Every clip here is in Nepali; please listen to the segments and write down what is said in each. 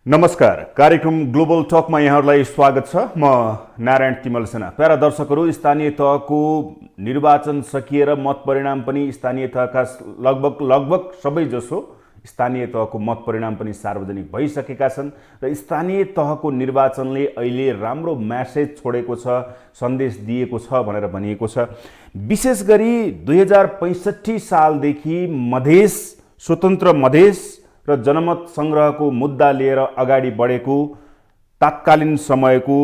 नमस्कार, कार्यक्रम ग्लोबल टकमा यहाँहरूलाई स्वागत छ। म नारायण तिमल सेना। प्यारा दर्शकहरू, स्थानीय तहको निर्वाचन सकिएर मत परिणाम पनि स्थानीय तहका लगभग सबैजसो स्थानीय तहको मत परिणाम पनि सार्वजनिक भइसकेका छन् र स्थानीय तहको निर्वाचनले अहिले राम्रो म्यासेज छोडेको छ, सन्देश दिएको छ भनेर भनिएको छ। विशेष गरी 2065 सालदेखि मधेस, स्वतन्त्र मधेस र जनमत संग्रहको मुद्दा लिएर अगाडि बढेको तात्कालीन समयको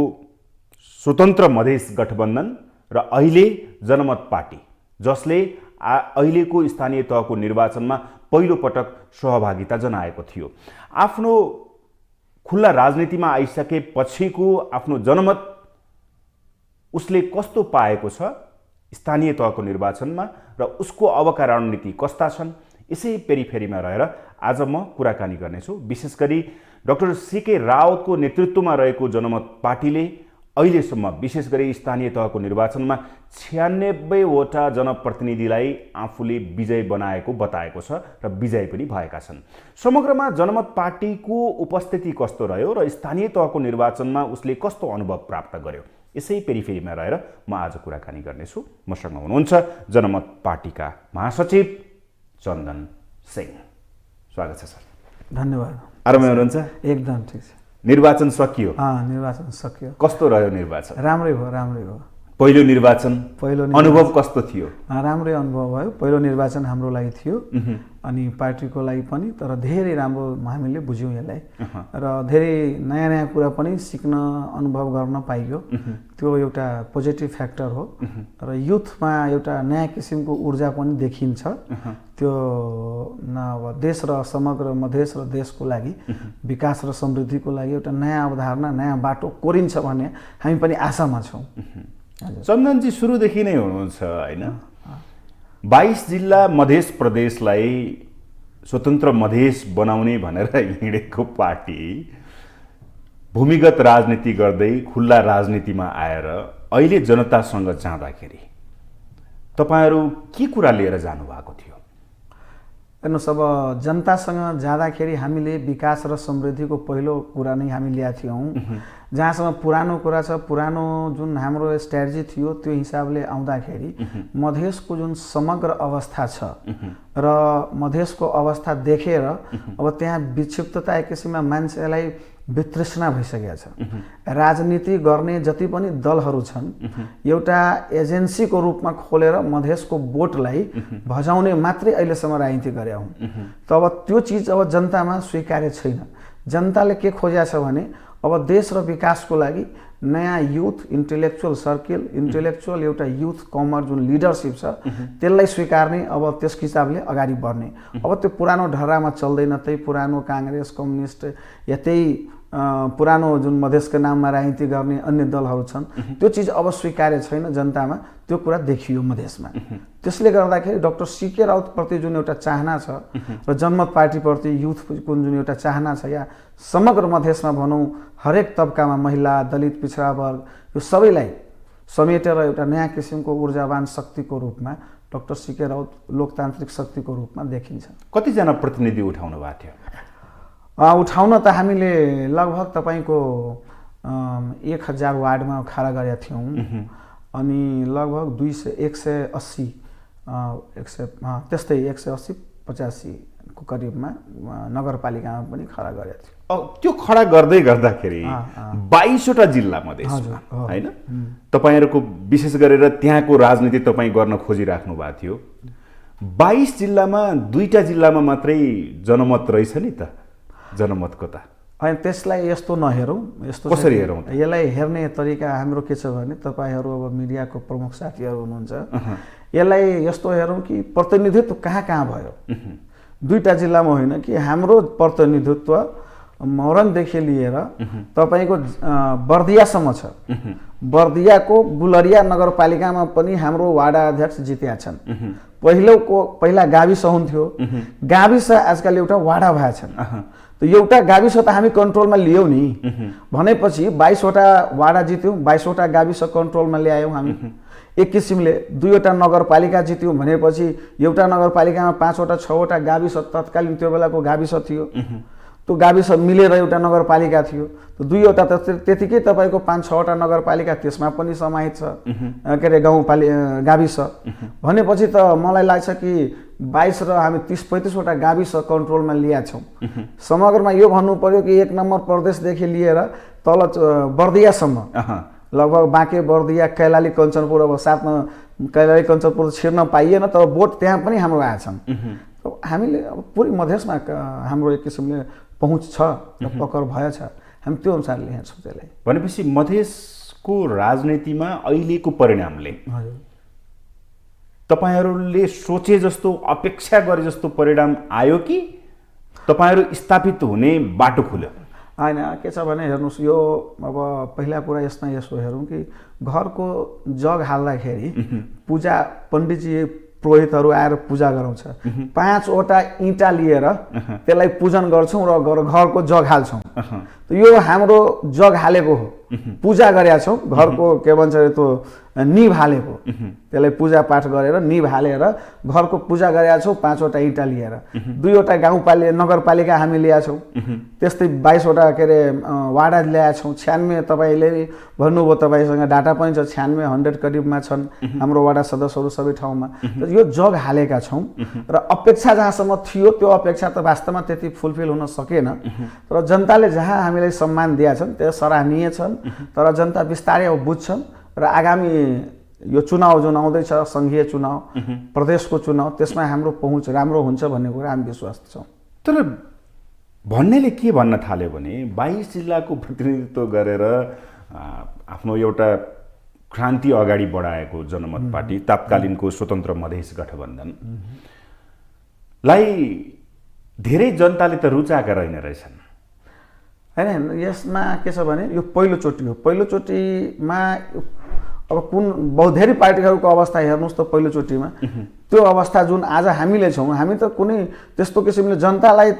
स्वतन्त्र मधेस गठबन्धन र अहिले जनमत पार्टी, जसले अहिलेको स्थानीय तहको निर्वाचनमा पहिलो पटक सहभागिता जनाएको थियो। आफ्नो खुल्ला राजनीतिमा आइसकेपछिको आफ्नो जनमत उसले कस्तो पाएको छ स्थानीय तहको निर्वाचनमा र उसको अबका रणनीति कस्ता छन्, यसै पेरिफेरीमा रहेर आज म कुराकानी गर्नेछु। विशेष गरी डाक्टर सीके रावतको नेतृत्वमा रहेको जनमत पार्टीले अहिलेसम्म विशेष गरी स्थानीय तहको निर्वाचनमा 96 वटा जनप्रतिनिधिलाई आफूले विजय बनाएको बताएको छ र विजय पनि भएका छन्। समग्रमा जनमत पार्टीको उपस्थिति कस्तो रह्यो र स्थानीय तहको निर्वाचनमा उसले कस्तो अनुभव प्राप्त गर्यो, यसै पेरिफेरीमा रहेर म आज कुराकानी गर्नेछु। मसँग हुनुहुन्छ जनमत पार्टीका महासचिव चन्दन सिंह। स्वागत छ सर। धन्यवाद। आरामै हुनुहुन्छ? एकदम ठिक छ। निर्वाचन सकियो? निर्वाचन सकियो। कस्तो रह्यो निर्वाचन? राम्रै भयो। पहिलो निर्वाचन अनुभव कस्तो थियो? राम्रै अनुभव भयो। पहिलो निर्वाचन हाम्रो लागि थियो अनि पार्टीको लागि पनि, तर धेरै राम्रो हामीले बुझ्यौँ यसलाई र धेरै नयाँ कुरा पनि सिक्न, अनुभव गर्न पाइयो। त्यो एउटा पोजिटिभ फ्याक्टर हो र युथमा एउटा नयाँ किसिमको ऊर्जा पनि देखिन्छ। त्यो अब देश र समग्र मधेस र देशको लागि विकास र समृद्धिको लागि एउटा नयाँ अवधारणा, नयाँ बाटो कोरिन्छ भन्ने हामी पनि आशामा छौँ। चन्दनजी सुरुदेखि नै हुनुहुन्छ होइन? 22 जिल्ला मधेस प्रदेशलाई स्वतन्त्र मधेस बनाउने भनेर हिँडेको पार्टी भूमिगत राजनीति गर्दै खुल्ला राजनीतिमा आएर अहिले जनतासँग जाँदाखेरि तपाईहरू के कुरा लिएर जानुभएको थियो? हेर्नुहोस्, अब जनतासँग जाँदाखेरि हामीले विकास र समृद्धिको पहिलो कुरा नै हामी ल्याएको थियौँ। जहाँसम्म पुरानो कुरा छ, पुरानो जुन हाम्रो स्ट्र्याटेजी थियो त्यो हिसाबले आउँदाखेरि मधेसको जुन समग्र अवस्था छ र मधेसको अवस्था देखेर अब त्यहाँ विक्षिप्तता एक किसिममा मान्छेलाई वितृष्णा भइसकेको छ। राजनीति गर्ने जति पनि दलहरू छन् एउटा एजेन्सीको रूपमा खोलेर मधेसको भोटलाई भजाउने मात्रै अहिलेसम्म राजनीति गरे हुन्। त अब त्यो चिज अब जनतामा स्वीकार्य छैन। जनताले के खोजेको छ भने अब देश र विकासको लागि नयाँ युथ इन्टेलेक्चुअल सर्कल, इन्टेलेक्चुअल एउटा युथ कमर जुन लिडरसिप छ त्यसलाई स्वीकार्ने, अब त्यस हिसाबले अगाडि बढ्ने। अब त्यो पुरानो ढर्रामा चल्दैन। त्यही पुरानो काङ्ग्रेस, कम्युनिस्ट या त्यही पुरानो जुन मधेसको नाममा राजनीति गर्ने अन्य दलहरू छन् त्यो चिज अब स्वीकार्य छैन जनतामा। त्यो कुरा देखियो मधेसमा। त्यसले गर्दाखेरि डाक्टर सीके रावतप्रति जुन एउटा चाहना छ र जनमत पार्टीप्रति युथको जुन एउटा चाहना छ, या समग्र मधेसमा भनौँ हरेक तबकामा महिला, दलित, पिछडा वर्ग यो सबैलाई समेटेर एउटा नयाँ किसिमको ऊर्जावान शक्तिको रूपमा डाक्टर सीके रावत लोकतान्त्रिक शक्तिको रूपमा देखिन्छ। कतिजना प्रतिनिधि उठाउनु भएको थियो? उठाउन त हामीले लगभग तपाईँको 1000 वार्डमा खडा गरेका थियौँ अनि लगभग 180 त्यस्तै 180-85 को करिबमा नगरपालिकामा पनि खडा गरेका थियौँ। त्यो खडा गर्दै गर्दाखेरि 22 वटा जिल्ला मधेसमा होइन, तपाईँहरूको विशेष गरेर त्यहाँको राजनीति तपाईँ गर्न खोजिराख्नु भएको थियो। 22 जिल्लामा 2टा जिल्लामा मात्रै जनमत रहेछ नि त। जनमतको त होइन, त्यसलाई यस्तो नहेरौँ। यस्तो कसरी हेरौँ? यसलाई हेर्ने तरिका हाम्रो के छ भने तपाईँहरू अब मिडियाको प्रमुख साथीहरू हुनुहुन्छ, यसलाई यस्तो हेरौँ कि प्रतिनिधित्व कहाँ कहाँ भयो। 2टा जिल्लामा होइन कि हाम्रो प्रतिनिधित्व मोरङदेखि लिएर तपाईँको बर्दियासम्म छ। बर्दियाको गुलरिया नगरपालिकामा पनि हाम्रो वार्ड अध्यक्ष जितेका छन्। पहिला गाविस हुन्थ्यो, गाविस आजकल एउटा वाडा भएका छन्। त एउटा गाविस त हामी कन्ट्रोलमा लियौँ नि भनेपछि 22 वटा वाडा जित्यौँ, 22 वटा गाविस कन्ट्रोलमा ल्यायौँ हामी। एक किसिमले 2 वटा नगरपालिका जित्यौँ भनेपछि एउटा नगरपालिकामा 5 वटा 6 वटा गाविस तत्कालीन त्यो बेलाको गाविस थियो। त त्यो गाविस मिलेर एउटा नगरपालिका थियो। त्यो दुईवटा त त्यतिकै तपाईँको 5-6वटा नगरपालिका त्यसमा पनि समाहित छ, के अरे गाविस भनेपछि त मलाई लाग्छ कि 22 र हामी 30-35वटा गाविस कन्ट्रोलमा ल्याएका छौँ। समग्रमा यो भन्नु पर्यो कि 1 नम्बर प्रदेशदेखि लिएर तल बर्दियासम्म लगभग बाँके बर्दिया कैलाली कञ्चनपुर, अब साथमा कैलाली कञ्चनपुर छिर्न पाइएन तर भोट त्यहाँ पनि हाम्रो आएछन्। हामीले अब पुरै मधेसमा हाम्रो एक किसिमले पहुँच छ, पकड भएछ, हामी त्यो अनुसारले हेर्छौँ त्यसलाई। भनेपछि मधेसको राजनीतिमा अहिलेको परिणामले तपाईहरूले सोचे जस्तो अपेक्षा गरे जस्तो परिणाम आयो कि तपाईहरू स्थापित हुने बाटो खुल्यो? होइन, के छ भने हेर्नुहोस्, यो अब पहिला कुरा यसमा यसो हेरौँ कि घरको जग हाल्दाखेरि पूजा पण्डितजी पुरोहितहरू आएर पूजा गराउँछ, 5वटा इँटा लिएर त्यसलाई पूजन गर्छौँ र घरको जग हाल्छौँ। यो हाम्रो जग हालेको हो, पूजा गरेका छौँ, घरको के भन्छ त्यो निभ हालेको, त्यसलाई पूजा पाठ गरेर निभ हालेर घरको पूजा गरेका छौँ 5वटा इँटा लिएर। 2वटा नगरपालिका हामी ल्याएका छौँ, त्यस्तै 22वटा के अरे वाडा ल्याएका छौँ। 96 तपाईँले भन्नुभयो, तपाईँसँग डाटा पनि छ, 96-100 करिबमा छन् हाम्रो वाडा सदस्यहरू सबै ठाउँमा। यो जग हालेका छौँ र अपेक्षा जहाँसम्म थियो त्यो अपेक्षा त वास्तवमा त्यति फुलफिल हुन सकेन, तर जनताले जहाँ हामीलाई सम्मान दिएका छन् त्यो सराहनीय छन्। तर जनता बिस्तारै अब बुझ्छन् र आगामी यो चुनाव जुन आउँदैछ, सङ्घीय चुनाव, प्रदेशको चुनाव, त्यसमा हाम्रो पहुँच राम्रो हुन्छ भन्ने कुरा हामी विश्वास छौँ। तर भन्नेले के भन्न थाल्यो भने 22 जिल्लाको प्रतिनिधित्व गरेर आफ्नो एउटा क्रान्ति अगाडि बढाएको जनमत पार्टी, तत्कालीनको स्वतन्त्र मधेस गठबन्धनलाई धेरै जनताले त रुचाएका रहेन रहेछन्। होइन, यसमा के छ भने यो पहिलोचोटि हो। पहिलोचोटिमा अब कुन धेरै पार्टीहरूको अवस्था हेर्नुहोस् त, पहिलोचोटिमा त्यो अवस्था जुन आज हामीले छौँ, हामी त कुनै त्यस्तो किसिमले जनतालाई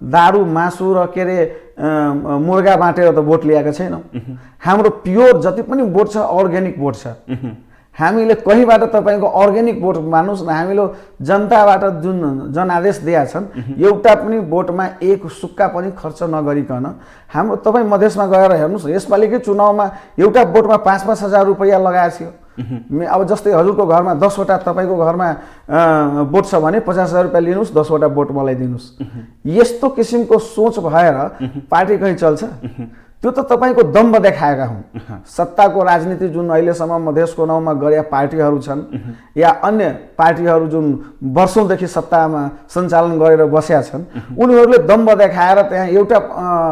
दारू मासु र के अरे मुर्गा बाँटेर त भोट ल्याएका छैनौँ। हाम्रो प्योर जति पनि भोट छ अर्ग्यानिक भोट छ। हामीले कहीँबाट तपाईँको अर्ग्यानिक भोट मान्नुहोस् न, हामीले जनताबाट जुन जनादेश दिएका छन्, एउटा पनि भोटमा एक सुक्का पनि खर्च नगरिकन हाम्रो तपाईँ मधेसमा गएर हेर्नुहोस्, यसपालिकै चुनावमा एउटा भोटमा 5-5 हजार रुपियाँ लगाएको थियो। अब जस्तै हजुरको घरमा 10वटा तपाईँको घरमा भोट छ भने 50 हजार रुपियाँ लिनुहोस्, 10वटा भोट मलाई दिनुहोस्। यस्तो किसिमको सोच भएर पार्टी कहीँ चल्छ? त्यो त तपाईँको दम्ब देखाएका हुन्। सत्ताको राजनीति जुन अहिलेसम्म मधेसको नाउँमा गरेका पार्टीहरू छन् या अन्य पार्टीहरू जुन वर्षौँदेखि सत्तामा सञ्चालन गरेर बसेका छन्, उनीहरूले दम्ब देखाएर त्यहाँ एउटा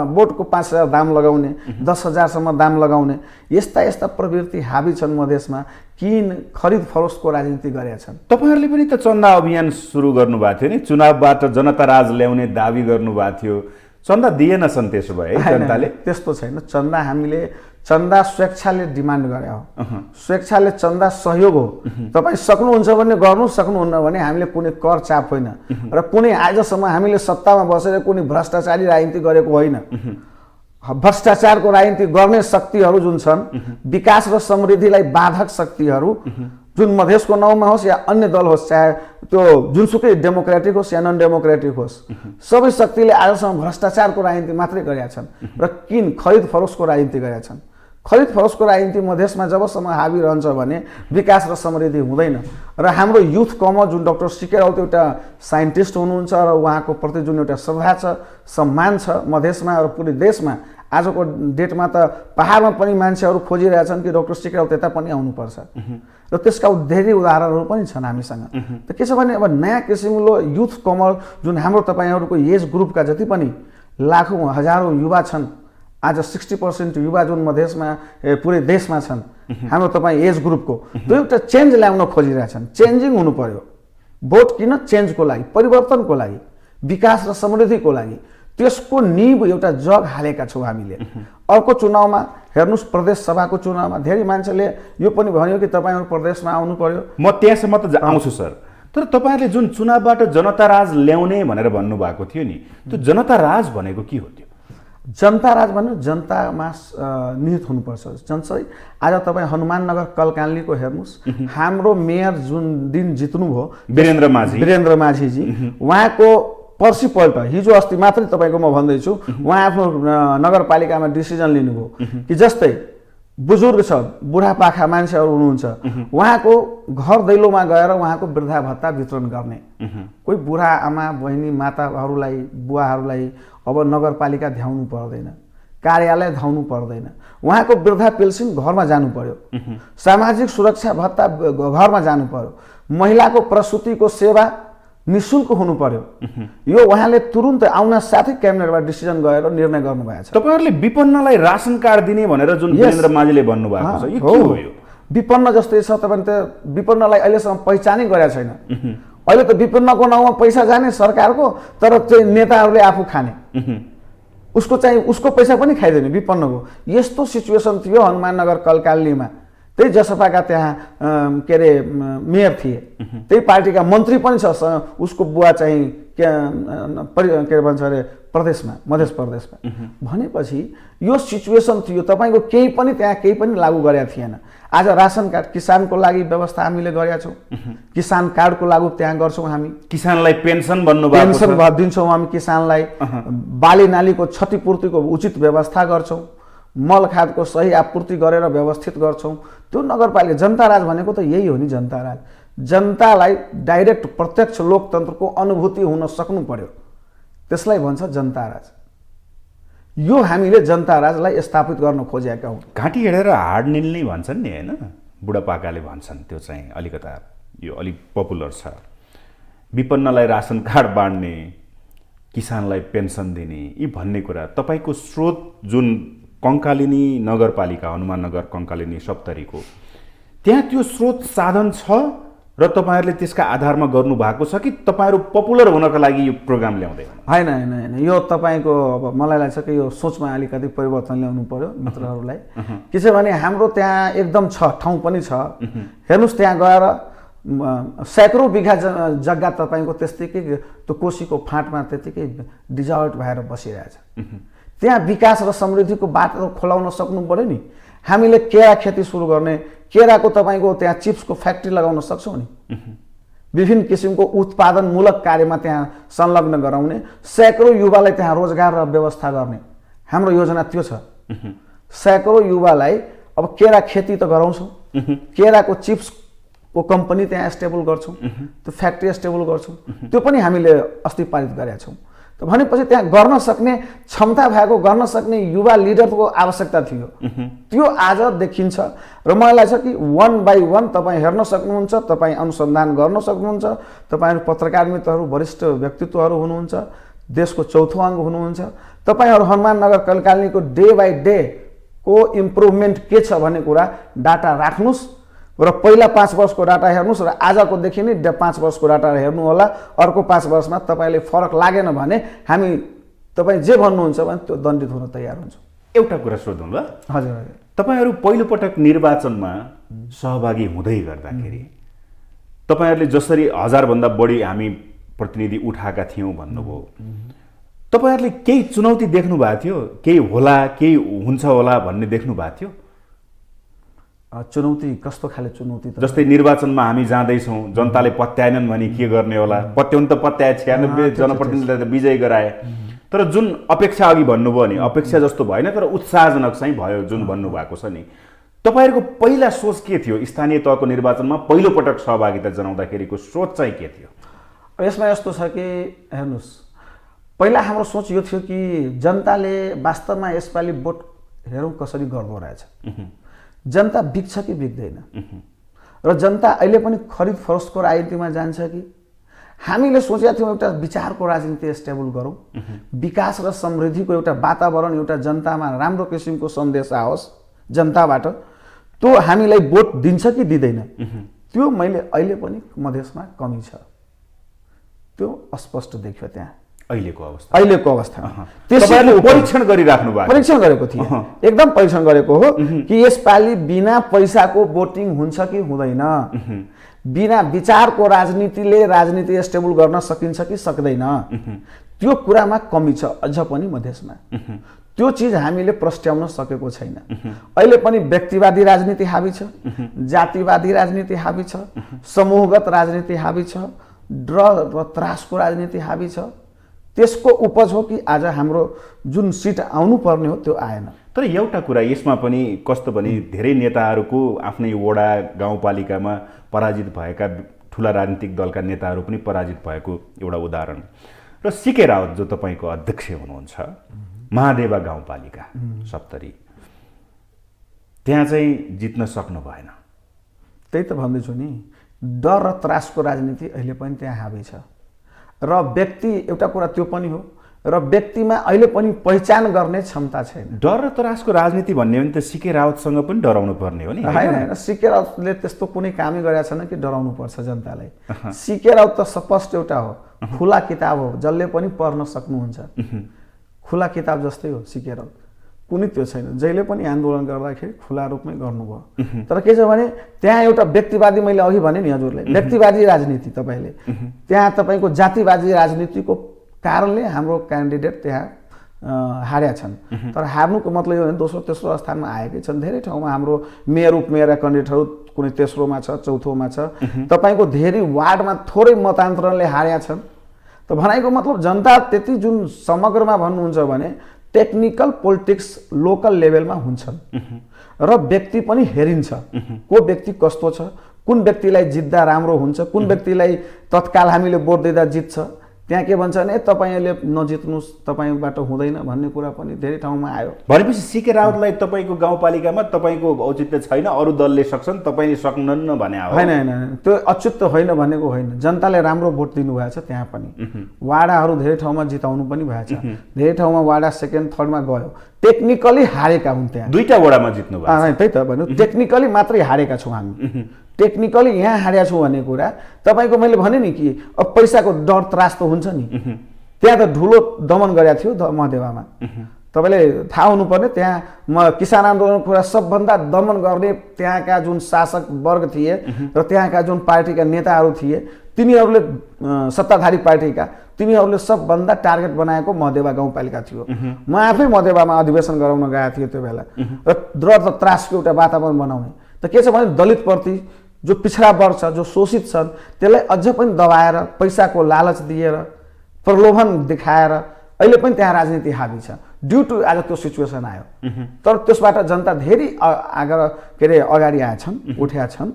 भोटको 5,000 दाम लगाउने, 10,000सम्म दाम लगाउने, यस्ता प्रवृत्ति हाबी छन् मधेसमा। किन खरिद फरोसको राजनीति गरेका छन्। तपाईँहरूले पनि त चन्दा अभियान सुरु गर्नुभएको थियो नि, चुनावबाट जनता राज ल्याउने दाबी गर्नुभएको थियो, चन्दा दिएनछन् त्यसो भए जनताले? त्यस्तो छैन, चन्दा हामीले चन्दा स्वेच्छाले डिमान्ड गरे हो। स्वेच्छाले चन्दा सहयोग हो। तपाईँ सक्नुहुन्छ भने गर्नु, सक्नुहुन्न भने हामीले कुनै कर चाप होइन र कुनै आजसम्म हामीले सत्तामा बसेर कुनै भ्रष्टाचारी राजनीति गरेको होइन। भ्रष्टाचारको राजनीति गर्ने शक्तिहरू जुन छन्, विकास र समृद्धिलाई बाधक शक्तिहरू जुन मधेसको नाउँमा होस् या अन्य दल होस्, चाहे त्यो जुनसुकै डेमोक्रेटिक होस् या नन डेमोक्रेटिक होस्, सबै शक्तिले आजसम्म भ्रष्टाचारको राजनीति मात्रै गरेका छन् र किन खरिद फरोसको राजनीति गरेका छन्। खरिद फरोसको राजनीति मधेसमा जबसम्म हाबी रहन्छ भने विकास र समृद्धि हुँदैन। र हाम्रो युथ कमर जुन डाक्टर सिके राउत एउटा साइन्टिस्ट हुनुहुन्छ र उहाँको प्रति जुन एउटा श्रद्धा छ, सम्मान छ मधेसमा र पुरै देशमा, आजको डेटमा त पहाडमा पनि मान्छेहरू खोजिरहेछन् कि डाक्टर सिके राउत यता पनि आउनुपर्छ र त्यसका धेरै उदाहरणहरू पनि छन् हामीसँग। त के छ भने अब नयाँ किसिमको युथ कमर जुन हाम्रो तपाईँहरूको एज ग्रुपका जति पनि लाखौँ हजारौँ युवा छन्, आज 60% युवा जुन मधेसमा पुरै देशमा छन् हाम्रो तपाईँ एज ग्रुपको, त्यो एउटा चेन्ज ल्याउन खोजिरहेछन्। चेन्जिङ हुनु पर्यो। भोट किन? चेन्जको लागि, परिवर्तनको लागि, विकास र समृद्धिको लागि। त्यसको निब एउटा जग हालेका छौँ हामीले। अर्को चुनावमा हेर्नुहोस्, प्रदेश सभाको चुनावमा धेरै मान्छेले यो पनि भन्यो कि तपाईँहरू प्रदेशमा आउनु पर्यो। म त्यहाँसम्म त आउँछु सर, तर तपाईँहरूले जुन चुनावबाट जनता राज ल्याउने भनेर भन्नुभएको थियो नि, त्यो जनता राज भनेको के हो? त्यो जनता राज भन्नु जनतामा निहित हुनुपर्छ। जस्तै आज तपाईँ हनुमाननगर कलकान्लीको हेर्नुहोस्, हाम्रो मेयर जुन दिन जित्नुभयो वीरेन्द्र माझीजी, उहाँको पर्सिपल्ट हिजो अस्ति मात्रै तपाईँको म भन्दैछु उहाँ आफ्नो नगरपालिकामा डिसिजन लिनुभयो कि जस्तै बुजुर्ग छ बुढापाखा मान्छेहरू हुनुहुन्छ उहाँको घर दैलोमा गएर उहाँको वृद्धा भत्ता वितरण गर्ने कोही बुढा आमा बहिनी माताहरूलाई बुवाहरूलाई अब नगरपालिका धाउनु पर्दैन कार्यालय धाउनु पर्दैन उहाँको वृद्धा पेन्सन घरमा जानु पर्यो सामाजिक सुरक्षा भत्ता घरमा जानु पर्यो महिलाको प्रसुतिको सेवा निःशुल्क हुनु पर्यो यो उहाँले तुरुन्त आउन साथै क्याबिनेटबाट डिसिजन गरेर निर्णय गर्नुभएको छ तपाईहरुले विपन्नलाई रासन कार्ड दिने भनेर जुन वीरेन्द्र माझीले भन्नुभएको छ यो के हो यो विपन्न जस्तै छ तपाईले त विपन्नलाई अहिलेसम्म पहिचानै गरेका छैन अहिले त विपन्नको नाउँमा पैसा जाने सरकारको तर चाहिँ नेताहरूले आफू खाने उसको चाहिँ उसको पैसा पनि खाइदैन विपन्नको यस्तो सिचुएसन थियो हनुमाननगर कलकालीमा त्यही जसपाका त्यहाँ के अरे मेयर थिए त्यही पार्टीका मन्त्री पनि छ उसको बुवा चाहिँ के भन्छ अरे प्रदेशमा मध्य प्रदेशमा भनेपछि यो सिचुएसन थियो तपाईको केही पनि त्यहाँ केही पनि लागू गरेका थिएन आज रासन कार्ड किसानको लागि व्यवस्था हामीले गरेका छौँ किसान कार्डको लागू त्यहाँ गर्छौँ हामी किसानलाई पेन्सन भन्नुभएको पेन्सन दिन्छौँ हामी किसानलाई बाली नालीको क्षतिपूर्तिको उचित व्यवस्था गर्छौँ मल खादको सही आपूर्ति गरेर व्यवस्थित गर्छौँ त्यो नगरपालिका जनता राज भनेको त यही हो नि जनता राज जनतालाई डाइरेक्ट प्रत्यक्ष लोकतन्त्रको अनुभूति हुन सक्नु पर्यो त्यसलाई भन्छ जनता राज यो हामीले जनता राजलाई स्थापित गर्न खोजेका हौँ घाँटी हेरेर हाड निल्ने भन्छन् नि हैन बुढापाकाले भन्छन् त्यो चाहिँ अलिकता यो अलिक पपुलर छ विपन्नलाई रासन कार्ड बाँड्ने किसानलाई पेन्सन दिने यी भन्ने कुरा तपाईको स्रोत जुन कङ्कालिनी नगरपालिका हनुमाननगर कङ्कालिनी सप्तरीको त्यहाँ त्यो स्रोत साधन छ र तपाईहरुले त्यसका आधारमा गर्नु भएको छ कि तपाईहरु पपुलर हुनको लागि यो प्रोग्राम ल्याउँदै हैन हैन हैन यो तपाईको अब मलाई लाग्छ कि यो सोचमा अलिकति परिवर्तन ल्याउनु पर्यो मित्रहरूलाई के छ भने हाम्रो त्यहाँ एकदम छ ठाउँ पनि छ हेर्नुस् त्यहाँ गएर सैकड़ौं बिघा जग्गा तपाईको त्यतिकै त्यो कोसीको फाँटमा त्यतिकै डिजर्ट भएर बसिरहेछ त्यहाँ विकास र समृद्धिको बाटो खोलाउन सक्नु पर्यो नि हामीले केरा खेती सुरु गर्ने केराको तपाईको त्यहाँ चिप्सको फ्याक्ट्री लगाउन सक्छौँ नि विभिन्न किसिमको उत्पादनमूलक कार्यमा त्यहाँ संलग्न गराउने सैकड़ौं युवालाई त्यहाँ रोजगार र व्यवस्था गर्ने हाम्रो योजना त्यो छ सैकड़ौं युवालाई अब केरा खेती त गराउँछौँ केराको चिप्सको कम्पनी त्यहाँ एस्टेबल गर्छौँ त्यो फ्याक्ट्री एस्टेबल गर्छौँ त्यो पनि हामीले अस्ति पारित गरेका छौँ त भनेपछि त्यहाँ गर्न सक्ने क्षमता भएको गर्न सक्ने युवा लिडरको आवश्यकता थियो त्यो आज देखिन्छ र मलाई लाग्छ कि 1 बाइ 1 तपाईँ हेर्न सक्नुहुन्छ तपाईँ अनुसन्धान गर्न सक्नुहुन्छ तपाईहरु पत्रकार मित्रहरू वरिष्ठ व्यक्तित्वहरू हुनुहुन्छ देशको चौथो अङ्ग हुनुहुन्छ तपाईहरु हनुमाननगर कलकालीको डे बाइ डे को इम्प्रुभमेन्ट के छ भन्ने कुरा डाटा राख्नुस् र पहिला 5 वर्षको डाटा हेर्नुस् र आजको देखि नै 5 वर्षको डाटा हेर्नु होला अर्को 5 वर्षमा तपाईले फरक लागेन भने हामी तपाई जे भन्नुहुन्छ भने त्यो दण्डित हुन तयार हुन्छौँ एउटा कुरा सोधौँ ल हजुर हजुर तपाईहरु पहिलो पटक निर्वाचनमा सहभागी हुँदै गर्दाखेरि तपाईहरुले जसरी 1000 भन्दा बढी हामी प्रतिनिधि उठाएका थियौं भन्नुभयो तपाईहरुले केही चुनौती देख्नु भएको थियो केही होला केही हुन्छ होला भन्ने देख्नु भएको थियो चुनौती कस्तो खाले चुनौती त जस्तै निर्वाचनमा हामी जाँदैछौँ जनताले पत्याएनन् भने के गर्ने होला पत्याउन त पत्याए 96 जनप्रतिनिधिले त विजय गराए तर जुन अपेक्षा अघि भन्नुभयो नि अपेक्षा जस्तो भएन तर उत्साहजनक चाहिँ भयो जुन भन्नुभएको छ नि तपाईहरुको पहिला सोच के थियो स्थानीय तहको निर्वाचनमा पहिलो पटक सहभागिता जनाउँदाखेरिको सोच चाहिँ के थियो यसमा यस्तो छ कि हेर्नुस् पहिला हाम्रो सोच यो थियो कि जनताले वास्तवमा यसपालि भोट हेरौँ कसरी गर्दो रहेछ जनता बिग्छ कि बिग्दैन र जनता अहिले पनि खरिद फरोस्तको राजनीतिमा जान्छ कि हामीले सोचेका थियौँ एउटा विचारको राजनीति स्टेबल गरौँ विकास र समृद्धिको एउटा वातावरण एउटा जनतामा राम्रो किसिमको सन्देश आओस् जनताबाट त्यो हामीलाई भोट दिन्छ कि दिँदैन त्यो मैले अहिले पनि मधेसमा कमी छ त्यो अस्पष्ट देखियो त्यहाँ अहिलेको अवस्था त्यसैले परीक्षण गरिराख्नु भएको परीक्षण गरेको थिए एकदम परीक्षण गरेको हो कि यसपालि बिना पैसाको भोटिङ हुन्छ कि हुँदैन बिना विचारको राजनीतिले राजनीति स्टेबल गर्न सकिन्छ कि सक्दैन त्यो कुरामा कमी छ अझ पनि मधेसमा त्यो चीज हामीले प्रस्ट्याउन सकेको छैन अहिले पनि व्यक्तिवादी राजनीति हावी छ जातिवादी राजनीति हावी छ समूहगत राजनीति हावी छ ड्रग र त्रासको राजनीति हावी छ त्यसको उपज हो कि आज हाम्रो जुन सिट आउनुपर्ने हो त्यो आएन। तर एउटा कुरा यसमा पनि कस्तो भने धेरै नेताहरूको आफ्नै वडा गाउँपालिकामा पराजित भएका ठुला राजनीतिक दलका नेताहरू पनि पराजित भएको एउटा उदाहरण र सीके रावत जो तपाईँको अध्यक्ष हुनुहुन्छ महादेवा गाउँपालिका सप्तरी, त्यहाँ चाहिँ जित्न सक्नु भएन। त्यही त भन्दैछु नि, डर र त्रासको राजनीति अहिले पनि त्यहाँ हावी छ र व्यक्ति एउटा कुरा त्यो पनि हो र व्यक्तिमा अहिले पनि पहिचान गर्ने क्षमता छैन। डर र त्रासको राजनीति भन्ने हो भने त सीके रावतसँग पनि डराउनु पर्ने हो नि। होइन, सीके रावतले त्यस्तो कुनै कामै गरेका छैन कि डराउनु पर्छ जनतालाई। सीके रावत त स्पष्ट एउटा हो, खुला किताब हो, जसले पनि पढ्न सक्नुहुन्छ। खुला किताब जस्तै हो सीके रावत, कुनै त्यो छैन। जहिले पनि आन्दोलन गर्दाखेरि खुला रूपमै गर्नुभयो। तर के छ भने त्यहाँ एउटा व्यक्तिवादी, मैले अघि भने नि हजुरले, व्यक्तिवादी राजनीति तपाईँले त्यहाँ तपाईँको जातिवादी राजनीतिको कारणले हाम्रो क्यान्डिडेट त्यहाँ हारेका छन्। तर हार्नुको मतलब यो होइन दोस्रो तेस्रो स्थानमा आएकै छन्। धेरै ठाउँमा हाम्रो मेयर उपमेयरका क्यान्डिडेटहरू कुनै तेस्रोमा छ, चौथोमा छ। तपाईँको धेरै वार्डमा थोरै मतान्तरणले हारेका छन्। त भनाइको मतलब जनता त्यति जुन समग्रमा भन्नुहुन्छ भने टेक्निकल पोलिटिक्स लोकल लेभलमा हुन्छन् र व्यक्ति पनि हेरिन्छ, को व्यक्ति कस्तो छ, कुन व्यक्तिलाई जित्दा राम्रो हुन्छ, कुन व्यक्तिलाई तत्काल हामीले भोट दिँदा जित्छ। त्यहाँ के भन्छ भने तपाईँले नजित्नुहोस्, तपाईँबाट हुँदैन भन्ने कुरा पनि धेरै ठाउँमा आयो। भनेपछि सीके रावतलाई तपाईँको गाउँपालिकामा तपाईँको औचित्य छैन, अरू दलले सक्छन्, तपाईँले सक्नुहुन्न भने हो? होइन होइन, त्यो अच्युत होइन भनेको होइन। जनताले राम्रो भोट दिनुभएको छ। त्यहाँ पनि वाडाहरू धेरै ठाउँमा जिताउनु पनि भएको छ। धेरै ठाउँमा वाडा सेकेन्ड थर्डमा गयो। टेक्निकली हारेका हुन् त्यहाँ। 2टा वडामा जित्नु भएको। त्यही त भन्नु, टेक्निकली मात्रै हारेका छौँ हामी। टेक्निकली यहाँ हारेका छौँ भन्ने कुरा तपाईँको मैले भने नि कि अब पैसाको डर त्रास त हुन्छ नि। त्यहाँ त ठुलो दमन गरेका थियो महादेवामा। तपाईँले थाहा हुनुपर्ने, त्यहाँ किसान आन्दोलनको कुरा सबभन्दा दमन गर्ने त्यहाँका जुन शासक वर्ग थिए र त्यहाँका जुन पार्टीका नेताहरू थिए, तिनीहरूले सत्ताधारी पार्टीका, तिनीहरूले सबभन्दा टार्गेट बनाएको मधेवा गाउँपालिका थियो। म आफै मधेवामा अधिवेशन गराउन गएको थिएँ त्यो बेला र डर र त्रासको एउटा वातावरण बनाउने। त के छ भने दलितप्रति जो पिछडा वर्ग छ, जो शोषित छन्, त्यसलाई अझ पनि दबाएर पैसाको लालच दिएर प्रलोभन देखाएर अहिले पनि त्यहाँ राजनीति हावी छ। ड्यु टु आज त्यो सिचुएसन आयो। तर त्यसबाट जनता धेरै अगाडि आएछन्, उठेका छन्।